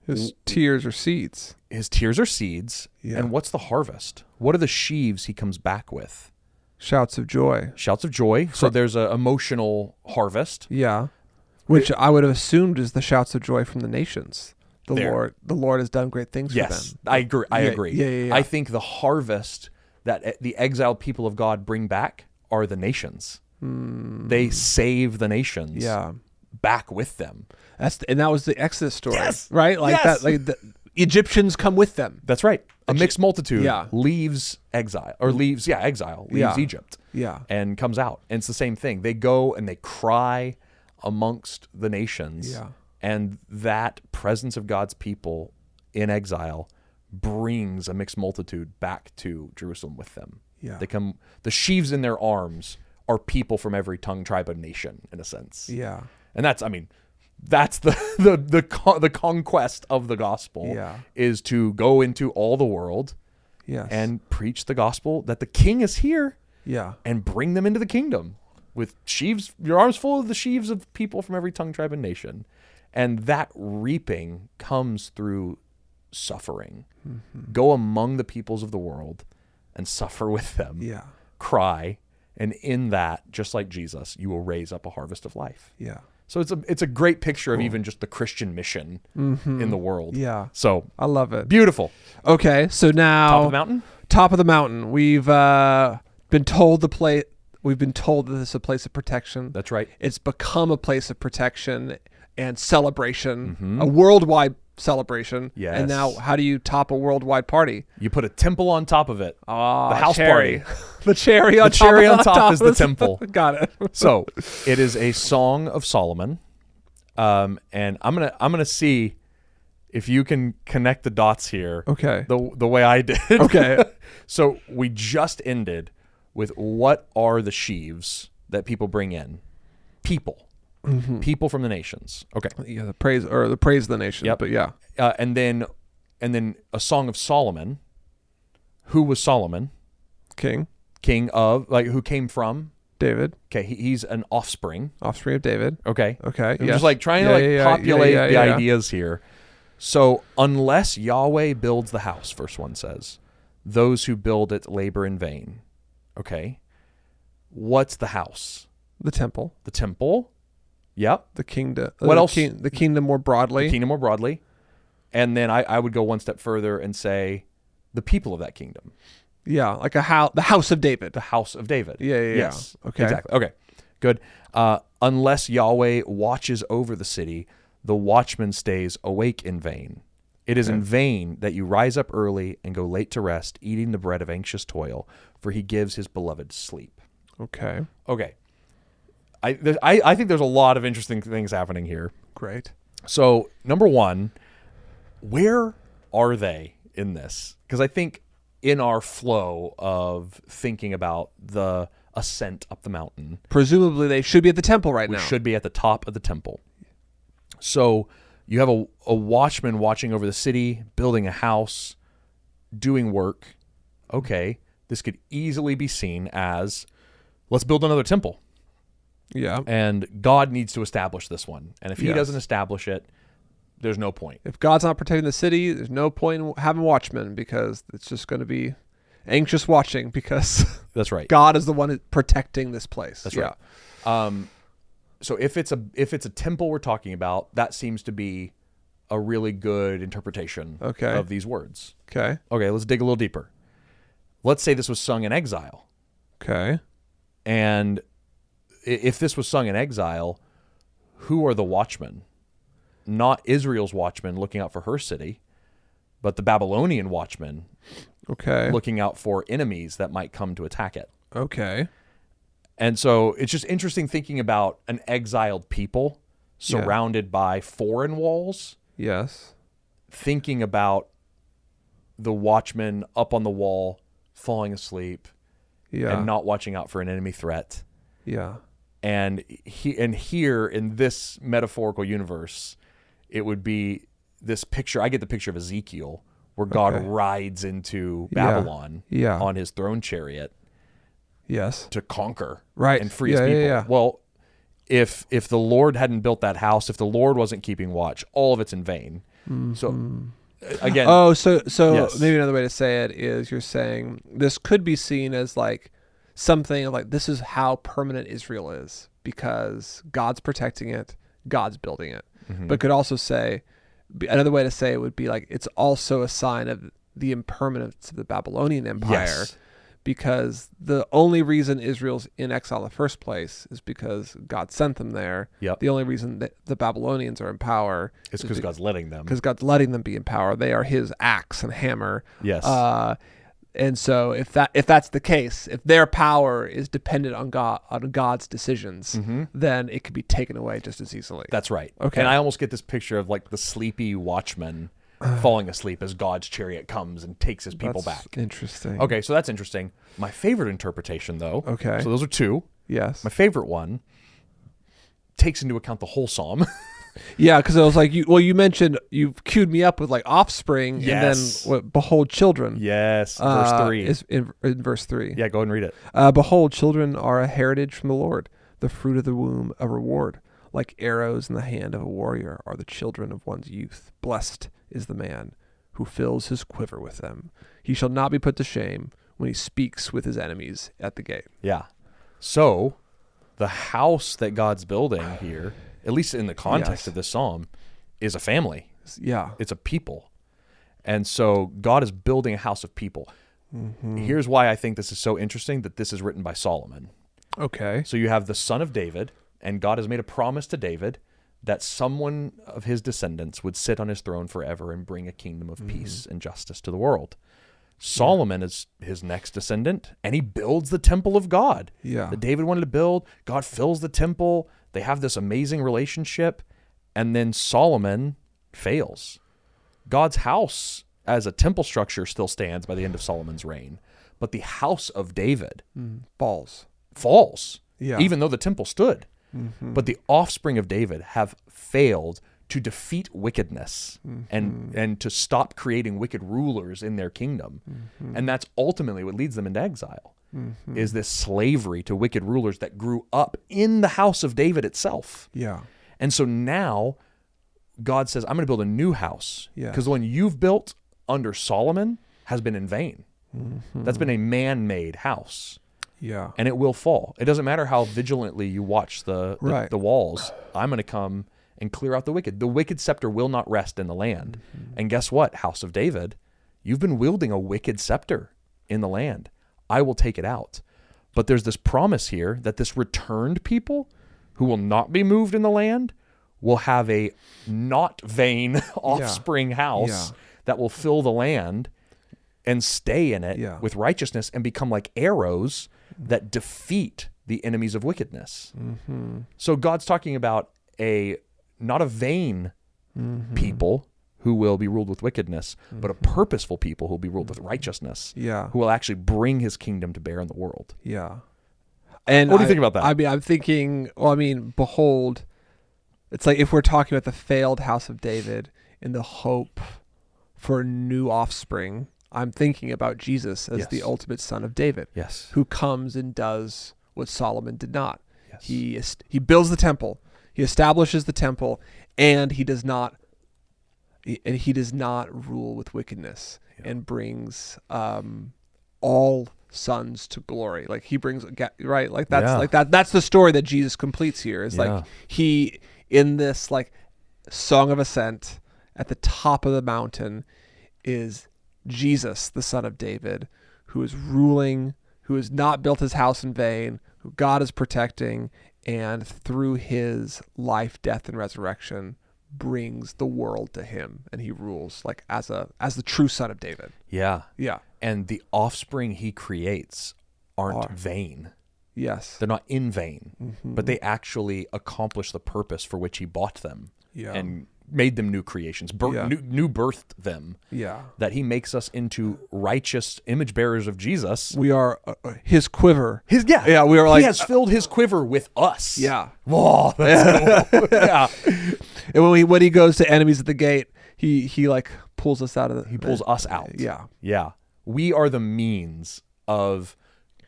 S2: His tears are seeds.
S1: His tears are seeds.
S2: Yeah.
S1: And what's the harvest? What are the sheaves he comes back with?
S2: Shouts of joy.
S1: Shouts of joy. So there's an emotional harvest.
S2: Yeah. Which I would have assumed is the shouts of joy from the nations. The Lord has done great things for them.
S1: Yes, I agree. I agree.
S2: Yeah.
S1: I think the harvest that the exiled people of God bring back are the nations. They save the nations back with them.
S2: And that was the Exodus story,
S1: Yes.
S2: right? Like
S1: Yes.
S2: that. Like the Egyptians come with them.
S1: That's right. A mixed multitude
S2: Yeah.
S1: leaves exile, or leaves Egypt,
S2: Yeah.
S1: and comes out. And it's the same thing. They go and they cry amongst the nations.
S2: Yeah.
S1: And that presence of God's people in exile brings a mixed multitude back to Jerusalem with them.
S2: Yeah.
S1: They come. The sheaves in their arms are people from every tongue, tribe, and nation, in a sense.
S2: Yeah.
S1: And that's the conquest of the gospel.
S2: Yeah.
S1: Is to go into all the world.
S2: Yes.
S1: And preach the gospel that the King is here.
S2: Yeah.
S1: And bring them into the kingdom with sheaves, your arms full of the sheaves of people from every tongue, tribe, and nation. And that reaping comes through suffering. Go among the peoples of the world and suffer with them.
S2: Yeah.
S1: Cry. And in that, just like Jesus, you will raise up a harvest of life.
S2: Yeah.
S1: So it's a great picture of even just the Christian mission in the world.
S2: Yeah.
S1: So
S2: I love it.
S1: beautiful.
S2: Okay. So now
S1: Top of the mountain?
S2: Top of the mountain. We've been told we've been told that this is a place of protection.
S1: That's right.
S2: It's become a place of protection and celebration, a worldwide celebration.
S1: Yes.
S2: And now, how do you top a worldwide party?
S1: You put a temple on top of it.
S2: Oh,
S1: The house
S2: cherry.
S1: party.
S2: The cherry on
S1: The cherry on top
S2: top
S1: is the temple.
S2: Got it.
S1: So it is a Song of Solomon, and I'm gonna see if you can connect the dots here.
S2: Okay.
S1: The way I did.
S2: Okay.
S1: So we just ended with what are the sheaves that people bring in? People from the nations. Okay.
S2: Yeah, the praise of the nation.
S1: Yep.
S2: But yeah.
S1: And then a Song of Solomon. Who was Solomon?
S2: King
S1: Who came from?
S2: David.
S1: Okay, he's an offspring.
S2: Offspring of David.
S1: Okay.
S2: Okay.
S1: I'm just like trying to populate the ideas here. So unless Yahweh builds the house, verse 1 says, those who build it labor in vain. Okay. What's the house?
S2: The temple.
S1: The temple. Yep.
S2: The kingdom.
S1: What else?
S2: The kingdom more broadly.
S1: The kingdom more broadly. And then I would go one step further and say the people of that kingdom.
S2: Yeah, like the house of David.
S1: The house of David.
S2: Yeah.
S1: Yes.
S2: Okay.
S1: Exactly. Okay. Good. Unless Yahweh watches over the city, the watchman stays awake in vain. It is in vain that you rise up early and go late to rest, eating the bread of anxious toil, for he gives his beloved sleep.
S2: Okay.
S1: Okay. I think there's a lot of interesting things happening here.
S2: Great.
S1: So, number one, where are they in this? Because I think in our flow of thinking about the ascent up the mountain,
S2: Presumably they should be at the temple right
S1: we
S2: now.
S1: should be at the top of the temple. So you have a watchman watching over the city, building a house, doing work. Okay, this could easily be seen as, let's build another temple.
S2: Yeah.
S1: And God needs to establish this one. And if he
S2: Yes.
S1: doesn't establish it, there's no point.
S2: If God's not protecting the city, there's no point in having watchmen because it's just going to be anxious watching because
S1: That's right.
S2: God is the one protecting this place.
S1: That's right. So if it's a temple we're talking about, that seems to be a really good interpretation of these words.
S2: Okay.
S1: Okay, let's dig a little deeper. Let's say this was sung in exile.
S2: Okay.
S1: And if this was sung in exile, who are the watchmen? Not Israel's watchmen looking out for her city, but the Babylonian watchmen
S2: Okay.
S1: looking out for enemies that might come to attack it.
S2: Okay.
S1: And so it's just interesting thinking about an exiled people surrounded by foreign walls,
S2: Yes.
S1: thinking about the watchman up on the wall, falling asleep,
S2: Yeah.
S1: and not watching out for an enemy threat.
S2: Yeah.
S1: And here in this metaphorical universe, it would be this picture. I get the picture of Ezekiel where God rides into Babylon
S2: Yeah.
S1: on his throne chariot
S2: Yes.
S1: to conquer
S2: Right.
S1: and free his
S2: Yeah,
S1: people.
S2: yeah, yeah.
S1: Well, if the Lord hadn't built that house, if the Lord wasn't keeping watch, all of it's in vain. So again,
S2: Oh, so
S1: Yes.
S2: maybe another way to say it is you're saying this could be seen as like something like this is how permanent Israel is because God's protecting it, God's building it. But could also say another way to say it would be like it's also a sign of the impermanence of the Babylonian Empire.
S1: Yes.
S2: Because the only reason Israel's in exile in the first place is because God sent them there.
S1: Yep.
S2: The only reason that the Babylonians are in power
S1: it's because God's letting them.
S2: because God's letting them be in power. They are his axe and hammer.
S1: Yes.
S2: And so if that's the case, if their power is dependent on God's decisions, then it could be taken away just as easily.
S1: That's right.
S2: Okay.
S1: And I almost get this picture of like the sleepy watchman falling asleep as God's chariot comes and takes his people
S2: That's
S1: back.
S2: Interesting.
S1: Okay, so that's interesting. My favorite interpretation, though.
S2: Okay.
S1: So those are two.
S2: Yes.
S1: My favorite one takes into account the whole psalm.
S2: Yeah, because I was like, you mentioned you queued me up with like offspring,
S1: Yes.
S2: and then behold, children.
S1: Yes. Verse 3.
S2: Is in verse 3.
S1: Yeah, go ahead and read it.
S2: Behold, children are a heritage from the Lord, the fruit of the womb a reward. Like arrows in the hand of a warrior are the children of one's youth. Blessed is the man who fills his quiver with them. He shall not be put to shame when he speaks with his enemies at the gate.
S1: Yeah. So the house that God's building here, at least in the context
S2: Yes.
S1: of this psalm, is a family.
S2: Yeah.
S1: It's a people. And so God is building a house of people. Here's why I think this is so interesting, that this is written by Solomon.
S2: Okay.
S1: So you have the son of David, and God has made a promise to David that someone of his descendants would sit on his throne forever and bring a kingdom of peace and justice to the world. Solomon is his next descendant, and he builds the temple of God
S2: Yeah.
S1: that David wanted to build. God fills the temple. They have this amazing relationship, and then Solomon fails. God's house as a temple structure still stands by the end of Solomon's reign, but the house of David
S2: Balls.
S1: falls,
S2: Yeah.
S1: even though the temple stood. But the offspring of David have failed to defeat wickedness and to stop creating wicked rulers in their kingdom. And that's ultimately what leads them into exile, is this slavery to wicked rulers that grew up in the house of David itself.
S2: Yeah.
S1: And so now God says, I'm going to build a new house,
S2: Yeah.
S1: because the one you've built under Solomon has been in vain. That's been a man-made house.
S2: Yeah.
S1: and it will fall. It doesn't matter how vigilantly you watch the walls. I'm going to come and clear out the wicked. The wicked scepter will not rest in the land. And guess what, House of David? You've been wielding a wicked scepter in the land. I will take it out. But there's this promise here that this returned people who will not be moved in the land will have a not vain offspring house that will fill the land and stay in it with righteousness and become like arrows that defeat the enemies of wickedness. So God's talking about not a vain people who will be ruled with wickedness, but a purposeful people who will be ruled with righteousness, who will actually bring his kingdom to bear in the world.
S2: Yeah. And
S1: what do you think about that?
S2: I mean, I'm thinking, behold, it's like if we're talking about the failed house of David and the hope for new offspring, I'm thinking about Jesus as the ultimate son of David, who comes and does what Solomon did not. He builds the temple, he establishes the temple, and he does not rule with wickedness and brings all sons to glory. Like he brings that's the story that Jesus completes here. Is like he in this like song of ascent at the top of the mountain is Jesus, the son of David, who is ruling, who has not built his house in vain, who God is protecting, and through his life, death, and resurrection brings the world to him, and he rules like as the true son of David. Yeah.
S1: And the offspring he creates aren't vain. They're not in vain, but they actually accomplish the purpose for which he bought them and made them new creations, new birthed them. That he makes us into righteous image bearers of Jesus.
S2: We are his quiver.
S1: We are like, he has filled his quiver with us. Whoa, that's cool.
S2: And when he goes to enemies at the gate, he like pulls us out of the.
S1: He pulls us out. We are the means of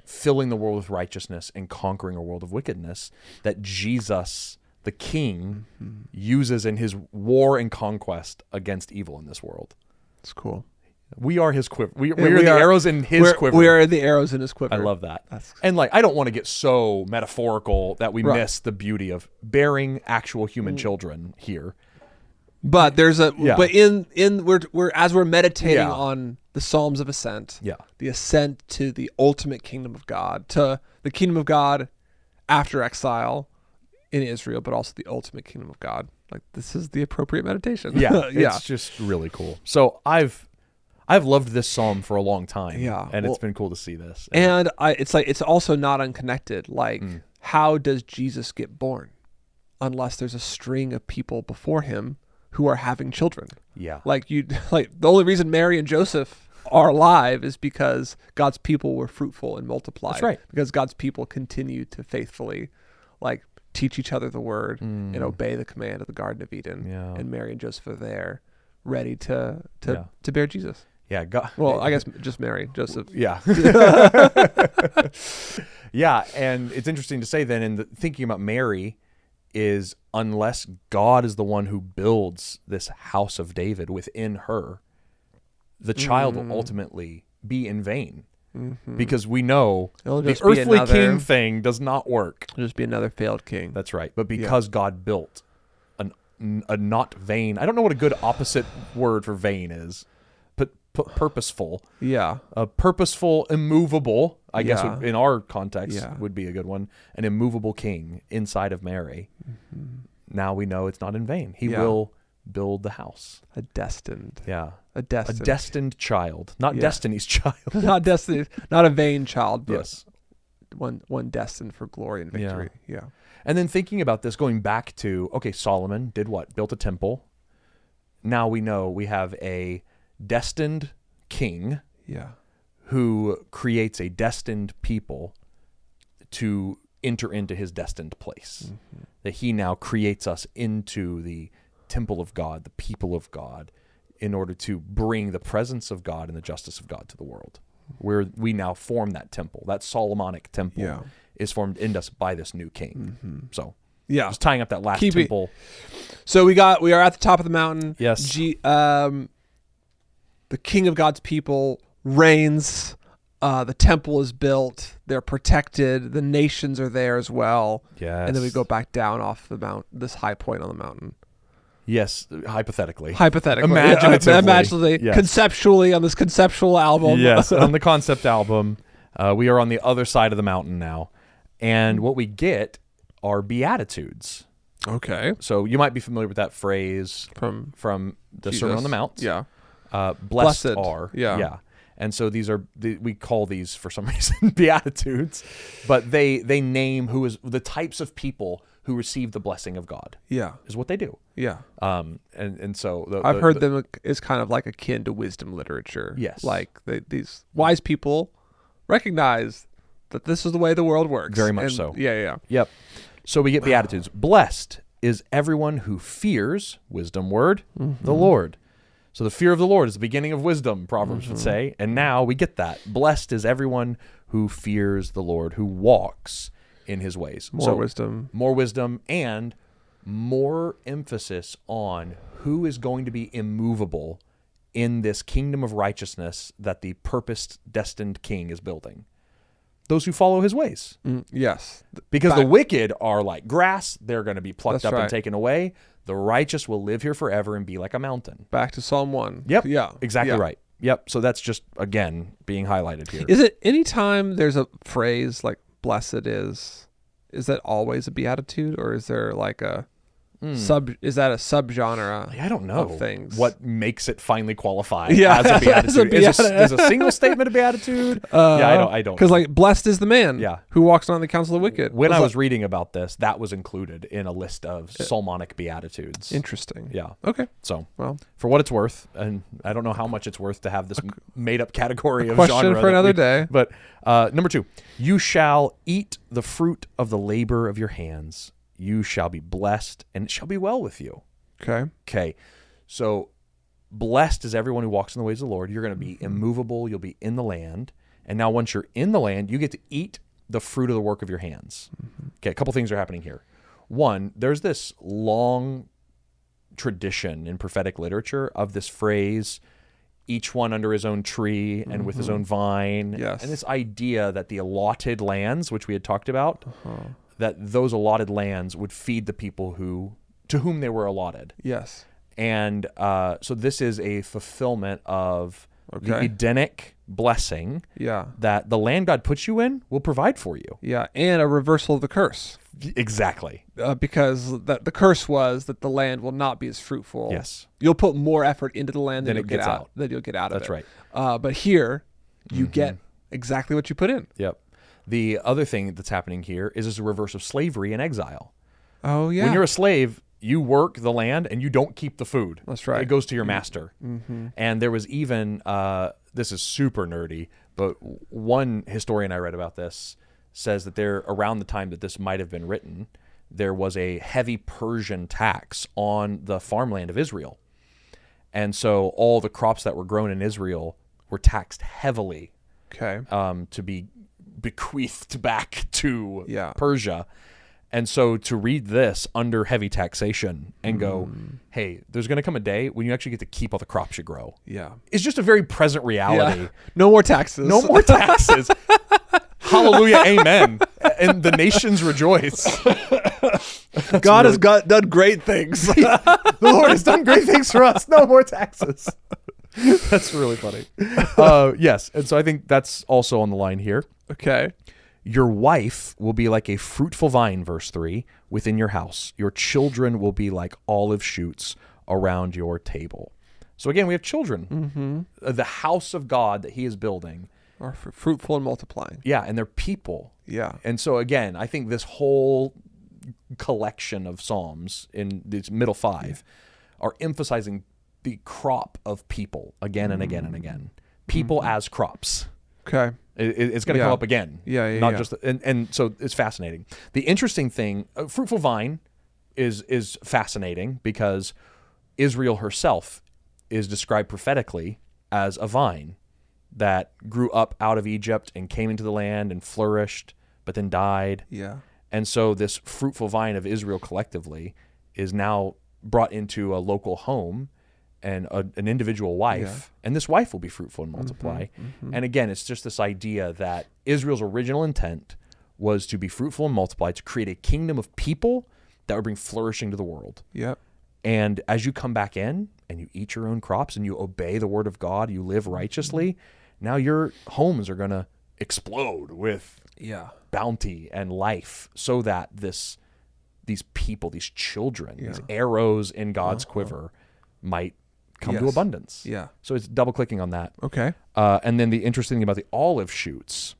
S1: filling the world with righteousness and conquering a world of wickedness that Jesus, the King, uses in his war and conquest against evil in this world.
S2: It's cool.
S1: We are his quiver. We are the arrows in his quiver.
S2: We are the arrows in his quiver.
S1: I love that. And like, I don't want to get so metaphorical that we miss the beauty of bearing actual human children here.
S2: But there's but we're as we're meditating on the Psalms of Ascent, the ascent to the ultimate kingdom of God, to the kingdom of God after exile in Israel, but also the ultimate kingdom of God. Like, this is the appropriate meditation.
S1: It's just really cool. So I've loved this psalm for a long time. And it's been cool to see this.
S2: And it's also not unconnected. Like, how does Jesus get born unless there's a string of people before him who are having children? Like the only reason Mary and Joseph are alive is because God's people were fruitful and multiplied.
S1: That's right.
S2: Because God's people continue to faithfully like teach each other the word and obey the command of the Garden of Eden. And Mary and Joseph are there, ready to bear Jesus.
S1: God.
S2: Well, I guess just Mary, Joseph.
S1: And it's interesting to say then, in thinking about Mary, is unless God is the one who builds this house of David within her, the child will ultimately be in vain. Because we know the earthly king thing does not work.
S2: It'll just be another failed king.
S1: That's right. But because God built a not vain, I don't know what a good opposite word for vain is, but purposeful. A purposeful, immovable, I guess in our context would be a good one, an immovable king inside of Mary. Now we know it's not in vain. He will build the house.
S2: A destined
S1: child, not Destiny's Child.
S2: Not destiny, not a vain child, but one destined for glory and victory.
S1: And then thinking about this, going back to, Solomon did what? Built a temple. Now we know we have a destined king who creates a destined people to enter into his destined place. That he now creates us into the temple of God, the people of God, in order to bring the presence of God and the justice of God to the world. Where we now form that temple, that Solomonic temple is formed in us by this new king. So just tying up that last temple.
S2: So we are at the top of the mountain.
S1: Yes.
S2: The king of God's people reigns The temple is built. They're protected. The nations are there as well.
S1: Yes.
S2: And then we go back down off the mount, this high point on the mountain.
S1: Yes, hypothetically.
S2: Imaginatively,
S1: yes.
S2: Conceptually on this conceptual album.
S1: Yes, on the concept album. We are on the other side of the mountain now. And what we get are Beatitudes.
S2: Okay.
S1: So you might be familiar with that phrase
S2: From
S1: the
S2: Jesus.
S1: Sermon on the Mount.
S2: Yeah.
S1: Blessed are.
S2: Yeah.
S1: And so these are, we call these for some reason Beatitudes, but they name who is the types of people who receive the blessing of God.
S2: Yeah.
S1: Is what they do.
S2: Yeah.
S1: And so
S2: I've heard them is kind of like akin to wisdom literature.
S1: Yes.
S2: Like these wise people recognize that this is the way the world works.
S1: Very much so.
S2: Yeah.
S1: Yep. So we get Beatitudes. Blessed is everyone who fears, wisdom word, the Lord. So the fear of the Lord is the beginning of wisdom, Proverbs would say. And now we get that. Blessed is everyone who fears the Lord, who walks in his ways.
S2: More wisdom.
S1: More wisdom and more emphasis on who is going to be immovable in this kingdom of righteousness that the purposed, destined king is building. Those who follow his ways.
S2: Yes.
S1: Because the wicked are like grass. They're going to be plucked up
S2: right.
S1: and taken away. The righteous will live here forever and be like a mountain.
S2: Back to Psalm 1.
S1: Yep.
S2: Yeah.
S1: Exactly
S2: Yeah.
S1: right. Yep. So that's just, again, being highlighted here.
S2: Is it anytime there's a phrase like blessed is that always a beatitude, or is there like a is that a subgenre
S1: I don't know
S2: of things?
S1: what makes it finally qualify
S2: Yeah.
S1: as a beatitude.
S2: As
S1: Is a single statement a beatitude? I don't.
S2: Because like blessed is the man
S1: Yeah.
S2: who walks not on the counsel of the wicked.
S1: When I was reading about this, that was included in a list of psalmonic beatitudes.
S2: Interesting.
S1: Yeah.
S2: Okay.
S1: So,
S2: Well,
S1: for what it's worth, and I don't know how much it's worth to have this made-up category of
S2: question
S1: genre.
S2: for another day.
S1: But number 2, you shall eat the fruit of the labor of your hands. You shall be blessed, and it shall be well with you.
S2: Okay.
S1: Okay, so blessed is everyone who walks in the ways of the Lord. You're going to be immovable. You'll be in the land. And now once you're in the land, you get to eat the fruit of the work of your hands. Okay, a couple things are happening here. One, there's this long tradition in prophetic literature of this phrase, each one under his own tree and with his own vine.
S2: Yes.
S1: And this idea that the allotted lands, which we had talked about, that those allotted lands would feed the people to whom they were allotted.
S2: Yes.
S1: And so this is a fulfillment of the Edenic blessing
S2: Yeah.
S1: that the land God puts you in will provide for you.
S2: Yeah. And a reversal of the curse.
S1: Exactly.
S2: Because the curse was that the land will not be as fruitful.
S1: Yes.
S2: You'll put more effort into the land than
S1: Then
S2: you'll
S1: it
S2: get
S1: gets
S2: out.
S1: out.
S2: Than you'll get out of it.
S1: That's right.
S2: But here, you get exactly what you put in.
S1: Yep. The other thing that's happening here is a reverse of slavery and exile.
S2: Oh yeah.
S1: When you're a slave, you work the land and you don't keep the food.
S2: That's right.
S1: It goes to your master. And there was even, this is super nerdy, but one historian I read about this says that there, around the time that this might have been written, there was a heavy Persian tax on the farmland of Israel. And so all the crops that were grown in Israel were taxed heavily
S2: Okay.
S1: to be bequeathed back to
S2: Yeah.
S1: Persia. And so to read this under heavy taxation and go, hey, there's going to come a day when you actually get to keep all the crops you grow.
S2: Yeah.
S1: It's just a very present reality.
S2: Yeah. No more taxes.
S1: No more taxes. Hallelujah, amen. And the nations rejoice.
S2: God has done great things.
S1: The Lord has done great things for us. No more taxes. That's really funny. Yes. And so I think that's also on the line here.
S2: Okay.
S1: Your wife will be like a fruitful vine, verse 3, within your house. Your children will be like olive shoots around your table. So again, we have children. The house of God that he is building.
S2: Are fruitful and multiplying.
S1: Yeah, and they're people.
S2: Yeah.
S1: And so again, I think this whole collection of Psalms in these middle 5 are emphasizing the crop of people again and again and again. People as crops.
S2: Okay.
S1: It's going to come up again.
S2: Yeah.
S1: Not just and so it's fascinating. The interesting thing, fruitful vine is fascinating because Israel herself is described prophetically as a vine that grew up out of Egypt and came into the land and flourished, but then died.
S2: Yeah.
S1: And so this fruitful vine of Israel collectively is now brought into a local home and an individual wife, and this wife will be fruitful and multiply. And again, it's just this idea that Israel's original intent was to be fruitful and multiply, to create a kingdom of people that would bring flourishing to the world.
S2: Yep.
S1: And as you come back in and you eat your own crops and you obey the word of God, you live righteously, now your homes are going to explode with bounty and life, so that these people, these children, these arrows in God's quiver might come to abundance.
S2: Yeah.
S1: So it's double clicking on that.
S2: Okay.
S1: And then the interesting thing about the olive shoots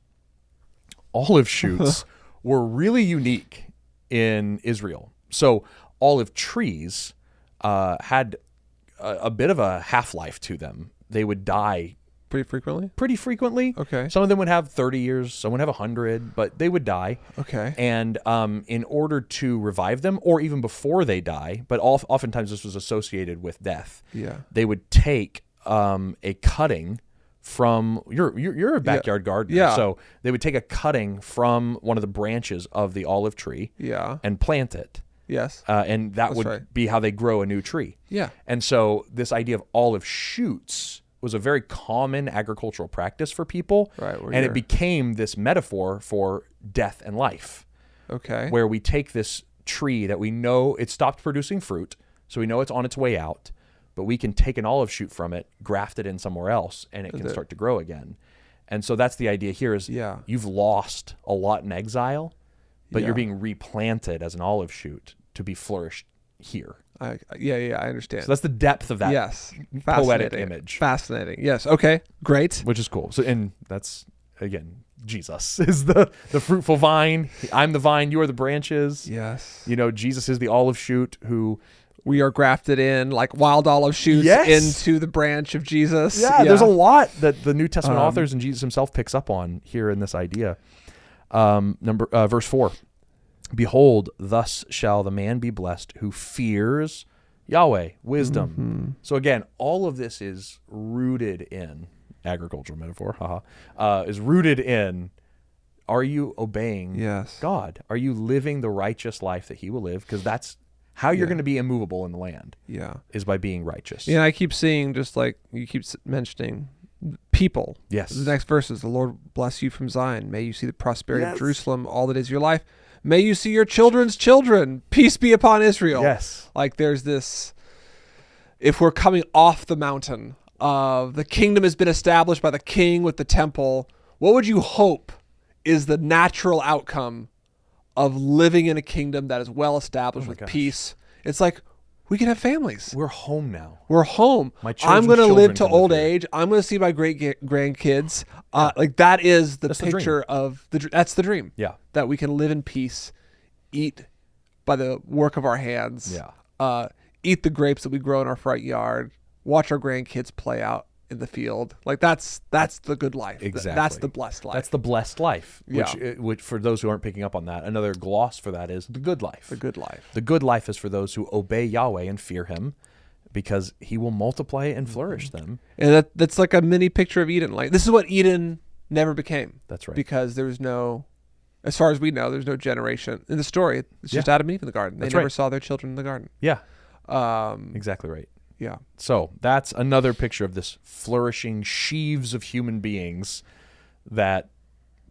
S1: were really unique in Israel. So olive trees had a bit of a half-life to them. They would die
S2: Pretty frequently? Okay.
S1: Some of them would have 30 years, some would have 100, but they would die.
S2: Okay.
S1: And in order to revive them, or even before they die, but oftentimes this was associated with death, they would take a cutting from you're a backyard gardener, so they would take a cutting from one of the branches of the olive tree and plant it.
S2: Yes.
S1: And that would be how they grow a new tree.
S2: Yeah.
S1: And so this idea of olive shoots was a very common agricultural practice for people.
S2: Right.
S1: And it became this metaphor for death and life.
S2: Okay.
S1: Where we take this tree that we know it stopped producing fruit, so we know it's on its way out, but we can take an olive shoot from it, graft it in somewhere else, and it can start to grow again. And so that's the idea here is you've lost a lot in exile, but you're being replanted as an olive shoot to be flourished here.
S2: I understand.
S1: So that's the depth of that poetic image.
S2: Fascinating. Yes. Okay. Great.
S1: Which is cool. So, and that's, again, Jesus is the fruitful vine. I'm the vine. You are the branches.
S2: Yes.
S1: You know, Jesus is the olive shoot who...
S2: We are grafted in like wild olive shoots into the branch of Jesus.
S1: Yeah, there's a lot that the New Testament authors and Jesus himself picks up on here in this idea. Verse 4. Behold, thus shall the man be blessed who fears Yahweh, wisdom. So again, all of this is rooted in agricultural metaphor, is rooted in, are you obeying God? Are you living the righteous life that he will live? Because that's how you're going to be immovable in the land, is by being righteous.
S2: Yeah, I keep seeing, just like you keep mentioning, people.
S1: Yes.
S2: The next verse is, the Lord bless you from Zion. May you see the prosperity of Jerusalem all that is your life. May you see your children's children. Peace be upon Israel.
S1: Yes.
S2: Like there's this, if we're coming off the mountain of the kingdom has been established by the king with the temple, what would you hope is the natural outcome of living in a kingdom that is well established with peace? It's like, we can have families.
S1: We're home now.
S2: We're home. I'm going to live to old age. I'm going to see my great grandkids. Like that is the picture of that's the dream.
S1: Yeah.
S2: That we can live in peace, eat by the work of our hands.
S1: Yeah.
S2: Eat the grapes that we grow in our front yard. Watch our grandkids play out in the field. Like that's the good life.
S1: Exactly.
S2: That's the blessed life.
S1: That's the blessed life. Which for those who aren't picking up on that, another gloss for that is the good life.
S2: The good life.
S1: The good life is for those who obey Yahweh and fear him, because he will multiply and flourish them.
S2: And that's like a mini picture of Eden. Like this is what Eden never became.
S1: That's right.
S2: Because there was no, as far as we know, there's no generation in the story. It's just Adam and Eve in the garden. They never saw their children in the garden.
S1: Yeah. Exactly right.
S2: Yeah.
S1: So that's another picture of this flourishing sheaves of human beings that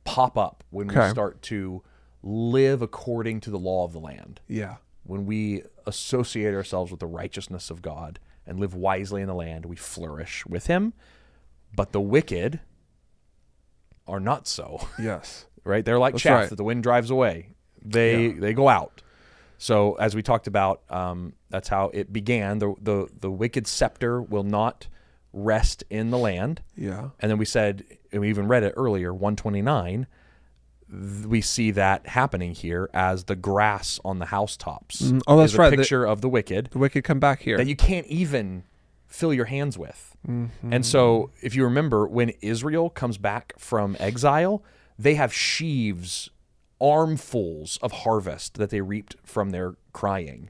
S1: pop up when we start to live according to the law of the land.
S2: Yeah.
S1: When we associate ourselves with the righteousness of God and live wisely in the land, we flourish with him. But the wicked are not so.
S2: Yes.
S1: Right? They're like chaff that the wind drives away. They go out. So as we talked about, that's how it began. The wicked scepter will not rest in the land.
S2: Yeah.
S1: And then we said, and we even read it earlier, 129, we see that happening here as the grass on the housetops.
S2: Oh, that's right.
S1: A picture of the wicked.
S2: The wicked come back here.
S1: That you can't even fill your hands with. And so if you remember, when Israel comes back from exile, they have sheaves, armfuls of harvest that they reaped from their crying.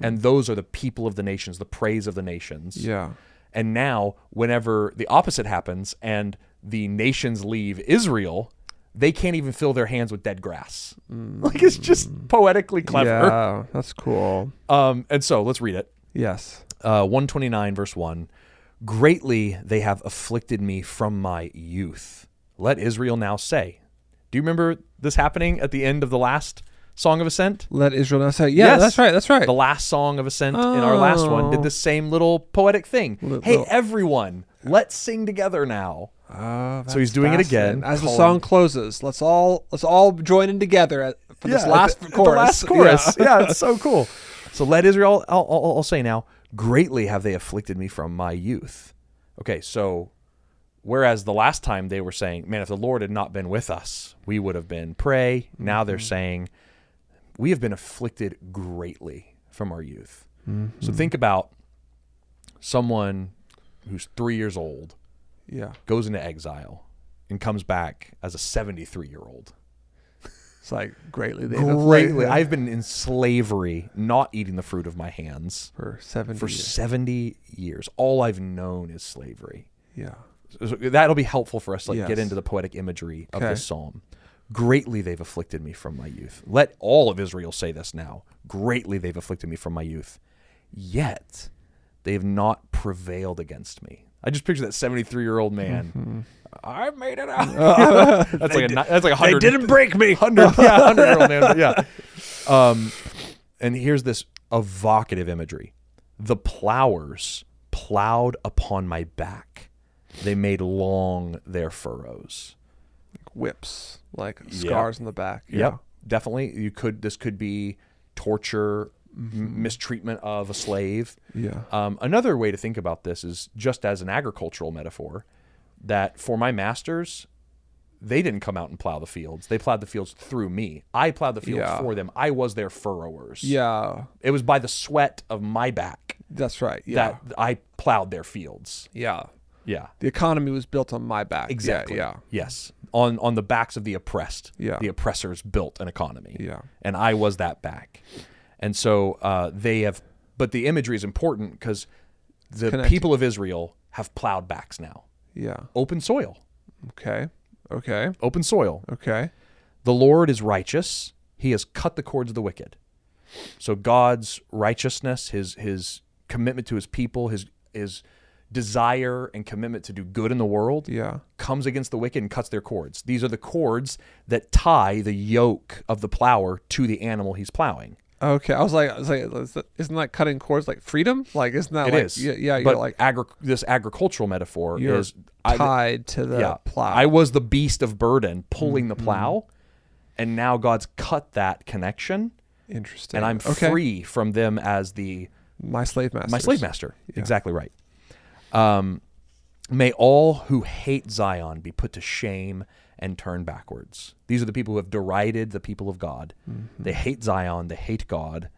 S1: And those are the people of the nations, the praise of the nations.
S2: Yeah.
S1: And now, whenever the opposite happens and the nations leave Israel, they can't even fill their hands with dead grass. Like, it's just poetically clever.
S2: Yeah, that's cool.
S1: And so let's read it.
S2: Yes.
S1: 129 verse 1, greatly they have afflicted me from my youth. Let Israel now say. Do you remember this happening at the end of the last Song of Ascent?
S2: Let Israel now say. Yeah,
S1: Yes.
S2: that's right.
S1: The last Song of Ascent in our last one did the same little poetic thing. Hey, everyone, let's sing together now. So he's doing it again.
S2: As the song closes, let's all join in together for this last chorus.
S1: The last chorus. Yeah, it's so cool. So let Israel, I'll say now, greatly have they afflicted me from my youth. Okay, so whereas the last time they were saying, man, if the Lord had not been with us, we would have been prey. Now they're saying, we have been afflicted greatly from our youth. So think about someone who's 3 years old, goes into exile, and comes back as a 73-year-old.
S2: It's like greatly.
S1: I've been in slavery, not eating the fruit of my hands
S2: for
S1: 70 years. All I've known is slavery.
S2: Yeah.
S1: So that'll be helpful for us to get into the poetic imagery of this psalm. Greatly they've afflicted me from my youth. Let all of Israel say this now. Greatly they've afflicted me from my youth. Yet they have not prevailed against me. I just picture that 73-year-old man. I made it out. That's like a 100.
S2: They didn't break me.
S1: 100-year-old man. Yeah. And here's this evocative imagery. The plowers plowed upon my back. They made long their furrows.
S2: Whips, like scars in the back.
S1: Yep, definitely. This could be torture, mistreatment of a slave.
S2: Yeah.
S1: Another way to think about this is just as an agricultural metaphor, that for my masters, they didn't come out and plow the fields. They plowed the fields through me. I plowed the fields for them. I was their furrowers.
S2: Yeah.
S1: It was by the sweat of my back.
S2: That's right. Yeah.
S1: That I plowed their fields.
S2: Yeah.
S1: Yeah.
S2: The economy was built on my back.
S1: Exactly.
S2: Yeah.
S1: Yes. On the backs of the oppressed.
S2: Yeah.
S1: The oppressors built an economy.
S2: Yeah.
S1: And I was that back. And so they have, but the imagery is important because the people of Israel have plowed backs now.
S2: Yeah.
S1: Open soil.
S2: Okay.
S1: Open soil.
S2: Okay.
S1: The Lord is righteous. He has cut the cords of the wicked. So God's righteousness, his commitment to his people, his desire and commitment to do good in the world comes against the wicked and cuts their cords. These are the cords that tie the yoke of the plower to the animal he's plowing.
S2: Okay, I was like, isn't that cutting cords like freedom? Like, isn't that
S1: it is?
S2: Yeah,
S1: but
S2: you're like
S1: this agricultural metaphor is
S2: tied to the plow.
S1: I was the beast of burden pulling the plow, and now God's cut that connection.
S2: Interesting.
S1: And I'm free from them as
S2: my slave master.
S1: My slave master. Yeah. Exactly right. May all who hate Zion be put to shame and turn backwards. These are the people who have derided the people of God. They hate Zion. They hate God.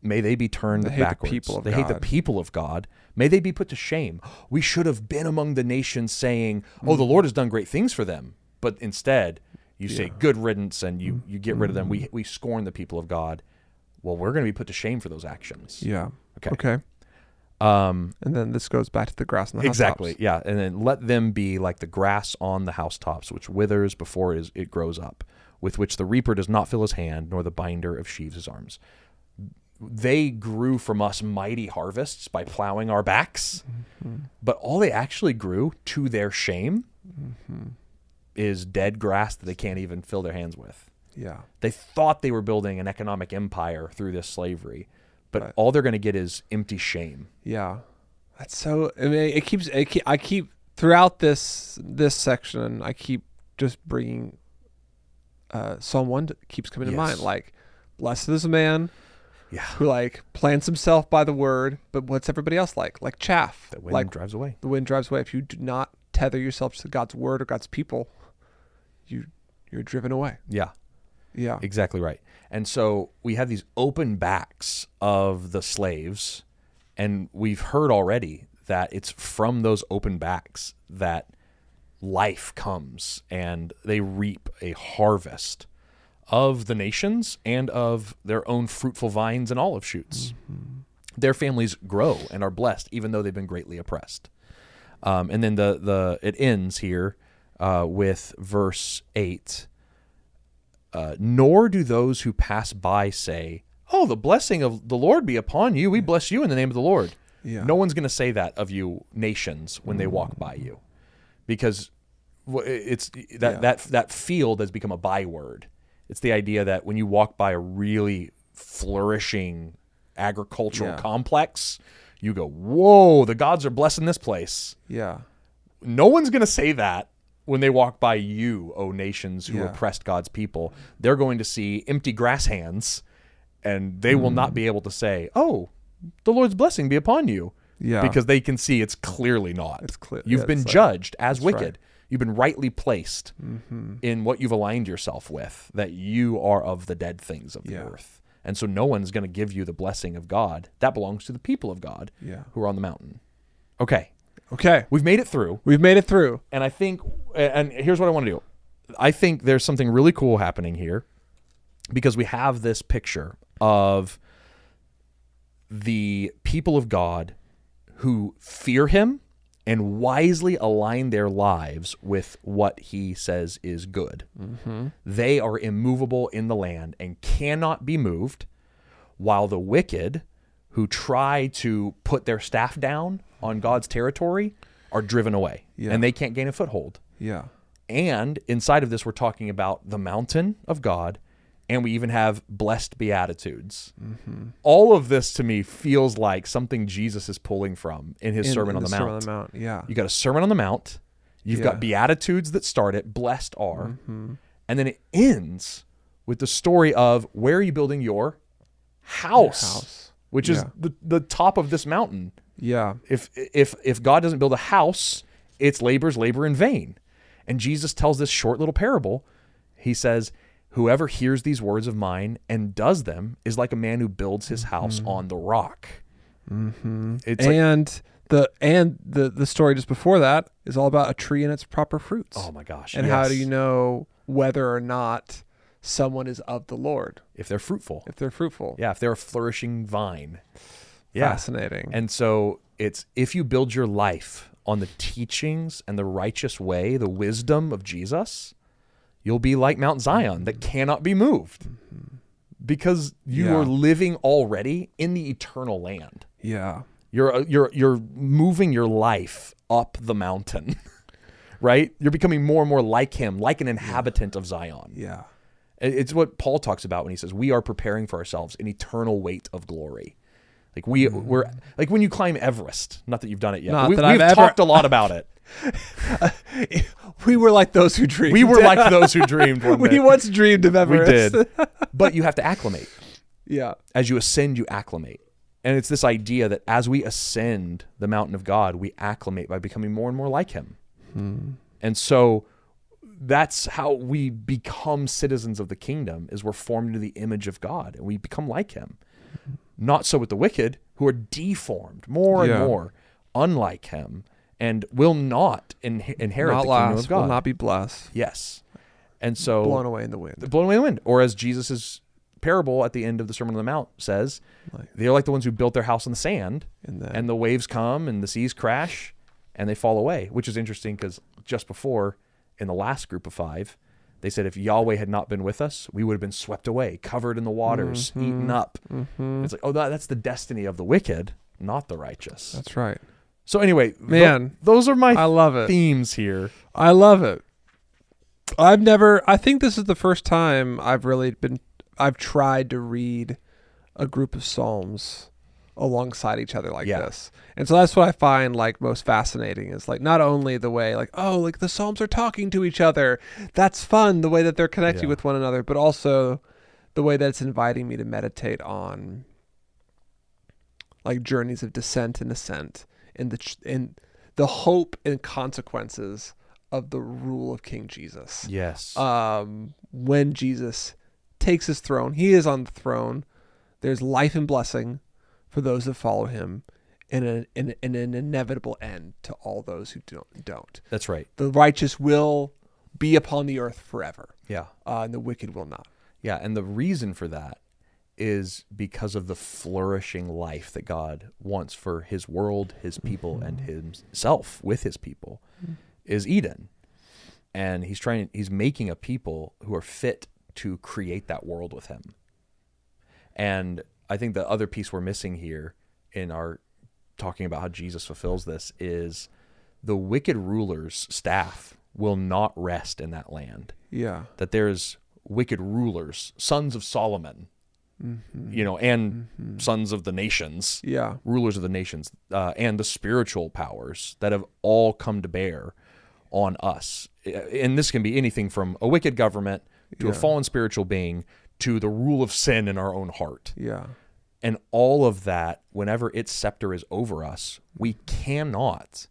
S1: May they be turned backwards. They hate the people of God. May they be put to shame. We should have been among the nations saying, oh, the Lord has done great things for them. But instead, you say good riddance and you get rid of them. We scorn the people of God. Well, we're going to be put to shame for those actions.
S2: Yeah.
S1: Okay.
S2: And then this goes back to the grass on the housetops.
S1: Exactly, yeah. And then let them be like the grass on the housetops, which withers before it grows up, with which the reaper does not fill his hand, nor the binder of sheaves his arms. They grew from us mighty harvests by plowing our backs, but all they actually grew, to their shame, is dead grass that they can't even fill their hands with.
S2: Yeah.
S1: They thought they were building an economic empire through this slavery. But all they're going to get is empty shame.
S2: Yeah, that's so. I mean, I keep throughout this section. I keep just bringing Psalm 1 keeps coming to mind. Like, blessed is a man, who like plants himself by the word. But what's everybody else like? Like chaff.
S1: The wind drives away.
S2: The wind drives away. If you do not tether yourself to God's word or God's people, you're driven away.
S1: Yeah.
S2: Yeah.
S1: Exactly right. And so we have these open backs of the slaves, and we've heard already that it's from those open backs that life comes, and they reap a harvest of the nations and of their own fruitful vines and olive shoots. Their families grow and are blessed, even though they've been greatly oppressed. And then it ends here with verse 8. Nor do those who pass by say, oh, the blessing of the Lord be upon you. We bless you in the name of the Lord.
S2: Yeah.
S1: No one's going to say that of you nations when they walk by you, because it's that field has become a byword. It's the idea that when you walk by a really flourishing agricultural complex, you go, whoa, the gods are blessing this place.
S2: Yeah.
S1: No one's going to say that when they walk by you, O nations who oppressed God's people. They're going to see empty grass hands, and they will not be able to say, oh, the Lord's blessing be upon you.
S2: Yeah.
S1: Because they can see it's clearly not.
S2: It's clear.
S1: You've been judged as wicked.
S2: Right.
S1: You've been rightly placed in what you've aligned yourself with, that you are of the dead things of the earth. And so no one's going to give you the blessing of God. That belongs to the people of God who are on the mountain. Okay. We've made it through. And I think, and here's what I want to do. I think there's something really cool happening here, because we have this picture of the people of God who fear him and wisely align their lives with what he says is good. They are immovable in the land and cannot be moved, while the wicked who try to put their staff down on God's territory are driven away, and they can't gain a foothold.
S2: Yeah.
S1: And inside of this, we're talking about the mountain of God, and we even have blessed beatitudes. All of this to me feels like something Jesus is pulling from in his Sermon on the Mount.
S2: Sermon on the Mount. Yeah.
S1: You got a Sermon on the Mount. You've got beatitudes that start it. Blessed are. And then it ends with the story of, where are you building your house? Which is the top of this mountain.
S2: Yeah.
S1: If God doesn't build a house, it's labor in vain. And Jesus tells this short little parable. He says, whoever hears these words of mine and does them is like a man who builds his house on the rock. It's the story just before that is all about a tree and its proper fruits. Oh my gosh.
S2: And how do you know whether or not someone is of the Lord?
S1: If they're fruitful.
S2: Yeah,
S1: if they're a flourishing vine.
S2: Fascinating.
S1: And so it's, if you build your life on the teachings and the righteous way, the wisdom of Jesus, you'll be like Mount Zion that cannot be moved, because you are living already in the eternal land.
S2: Yeah.
S1: You're moving your life up the mountain, right? You're becoming more and more like him, like an inhabitant of Zion.
S2: Yeah.
S1: It's what Paul talks about when he says, we are preparing for ourselves an eternal weight of glory. Like we're like when you climb Everest, not that you've done it yet. We've talked a lot about it.
S2: We were like those who dreamed.
S1: We were like those who dreamed.
S2: We once dreamed of Everest.
S1: We did. But you have to acclimate.
S2: Yeah.
S1: As you ascend, you acclimate. And it's this idea that as we ascend the mountain of God, we acclimate by becoming more and more like him. And so that's how we become citizens of the kingdom, is we're formed into the image of God and we become like him. Not so with the wicked, who are deformed more and more, unlike him, and will not inherit the kingdom of God.
S2: Will not be blessed.
S1: Yes. And so
S2: blown away in the wind.
S1: Blown away in the wind. Or as Jesus' parable at the end of the Sermon on the Mount says, they're like the ones who built their house on the sand, and the waves come and the seas crash and they fall away, which is interesting because just before, in the last group of 5, they said, if Yahweh had not been with us, we would have been swept away, covered in the waters, eaten up. It's like, oh, that's the destiny of the wicked, not the righteous.
S2: That's right.
S1: So anyway,
S2: man,
S1: those are my
S2: I love it.
S1: themes here.
S2: I love it. I think this is the first time I've tried to read a group of Psalms alongside each other like this. And so that's what I find like most fascinating, is like not only the way like, oh, like the Psalms are talking to each other. That's fun, the way that they're connecting with one another, but also the way that it's inviting me to meditate on like journeys of descent and ascent, and the hope and consequences of the rule of King Jesus.
S1: Yes.
S2: When Jesus takes his throne, he is on the throne. There's life and blessing for those that follow him, and an inevitable end to all those who don't.
S1: That's right.
S2: The righteous will be upon the earth forever.
S1: Yeah.
S2: And the wicked will not.
S1: Yeah, and the reason for that is because of the flourishing life that God wants for his world, his people, and himself with his people, is Eden. And he's making a people who are fit to create that world with him. And I think the other piece we're missing here in our talking about how Jesus fulfills this, is the wicked ruler's staff will not rest in that land.
S2: Yeah.
S1: That there's wicked rulers, sons of Solomon, and sons of the nations,
S2: Yeah.
S1: rulers of the nations, and the spiritual powers that have all come to bear on us. And this can be anything from a wicked government to a fallen spiritual being to the rule of sin in our own heart.
S2: Yeah.
S1: And all of that, whenever its scepter is over us, we cannot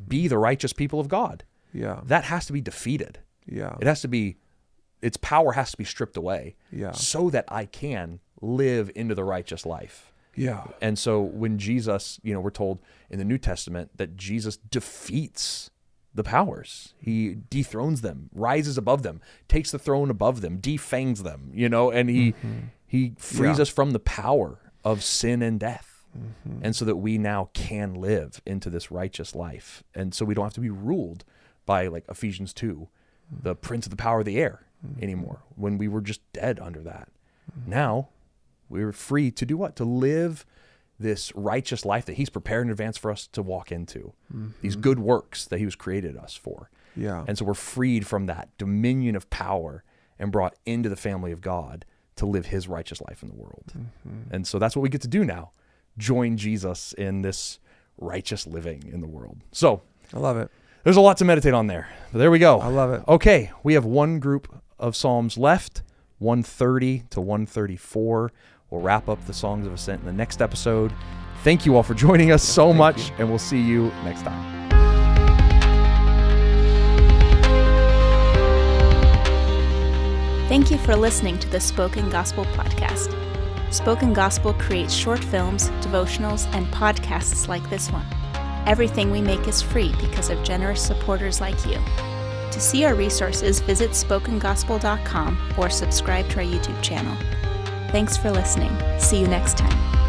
S1: be the righteous people of God.
S2: Yeah.
S1: That has to be defeated.
S2: Yeah.
S1: It has to be, its power has to be stripped away so that I can live into the righteous life.
S2: Yeah.
S1: And so when Jesus, we're told in the New Testament that Jesus defeats the powers. He dethrones them, rises above them, takes the throne above them, defangs them, and he frees us from the power of sin and death. And so that we now can live into this righteous life. And so we don't have to be ruled by, like Ephesians 2, the prince of the power of the air anymore, when we were just dead under that. Now we're free to do what? To live this righteous life that he's prepared in advance for us to walk into, these good works that he was created us for.
S2: Yeah.
S1: And so we're freed from that dominion of power and brought into the family of God to live his righteous life in the world. And so that's what we get to do now. Join Jesus in this righteous living in the world. So
S2: I love it.
S1: there's a lot to meditate on there, but there we go.
S2: I love it.
S1: Okay. We have one group of Psalms left, 130 to 134. We'll wrap up the Songs of Ascent in the next episode. Thank you all for joining us so much, and we'll see you next time.
S3: Thank you for listening to the Spoken Gospel Podcast. Spoken Gospel creates short films, devotionals, and podcasts like this one. Everything we make is free because of generous supporters like you. To see our resources, visit spokengospel.com or subscribe to our YouTube channel. Thanks for listening. See you next time.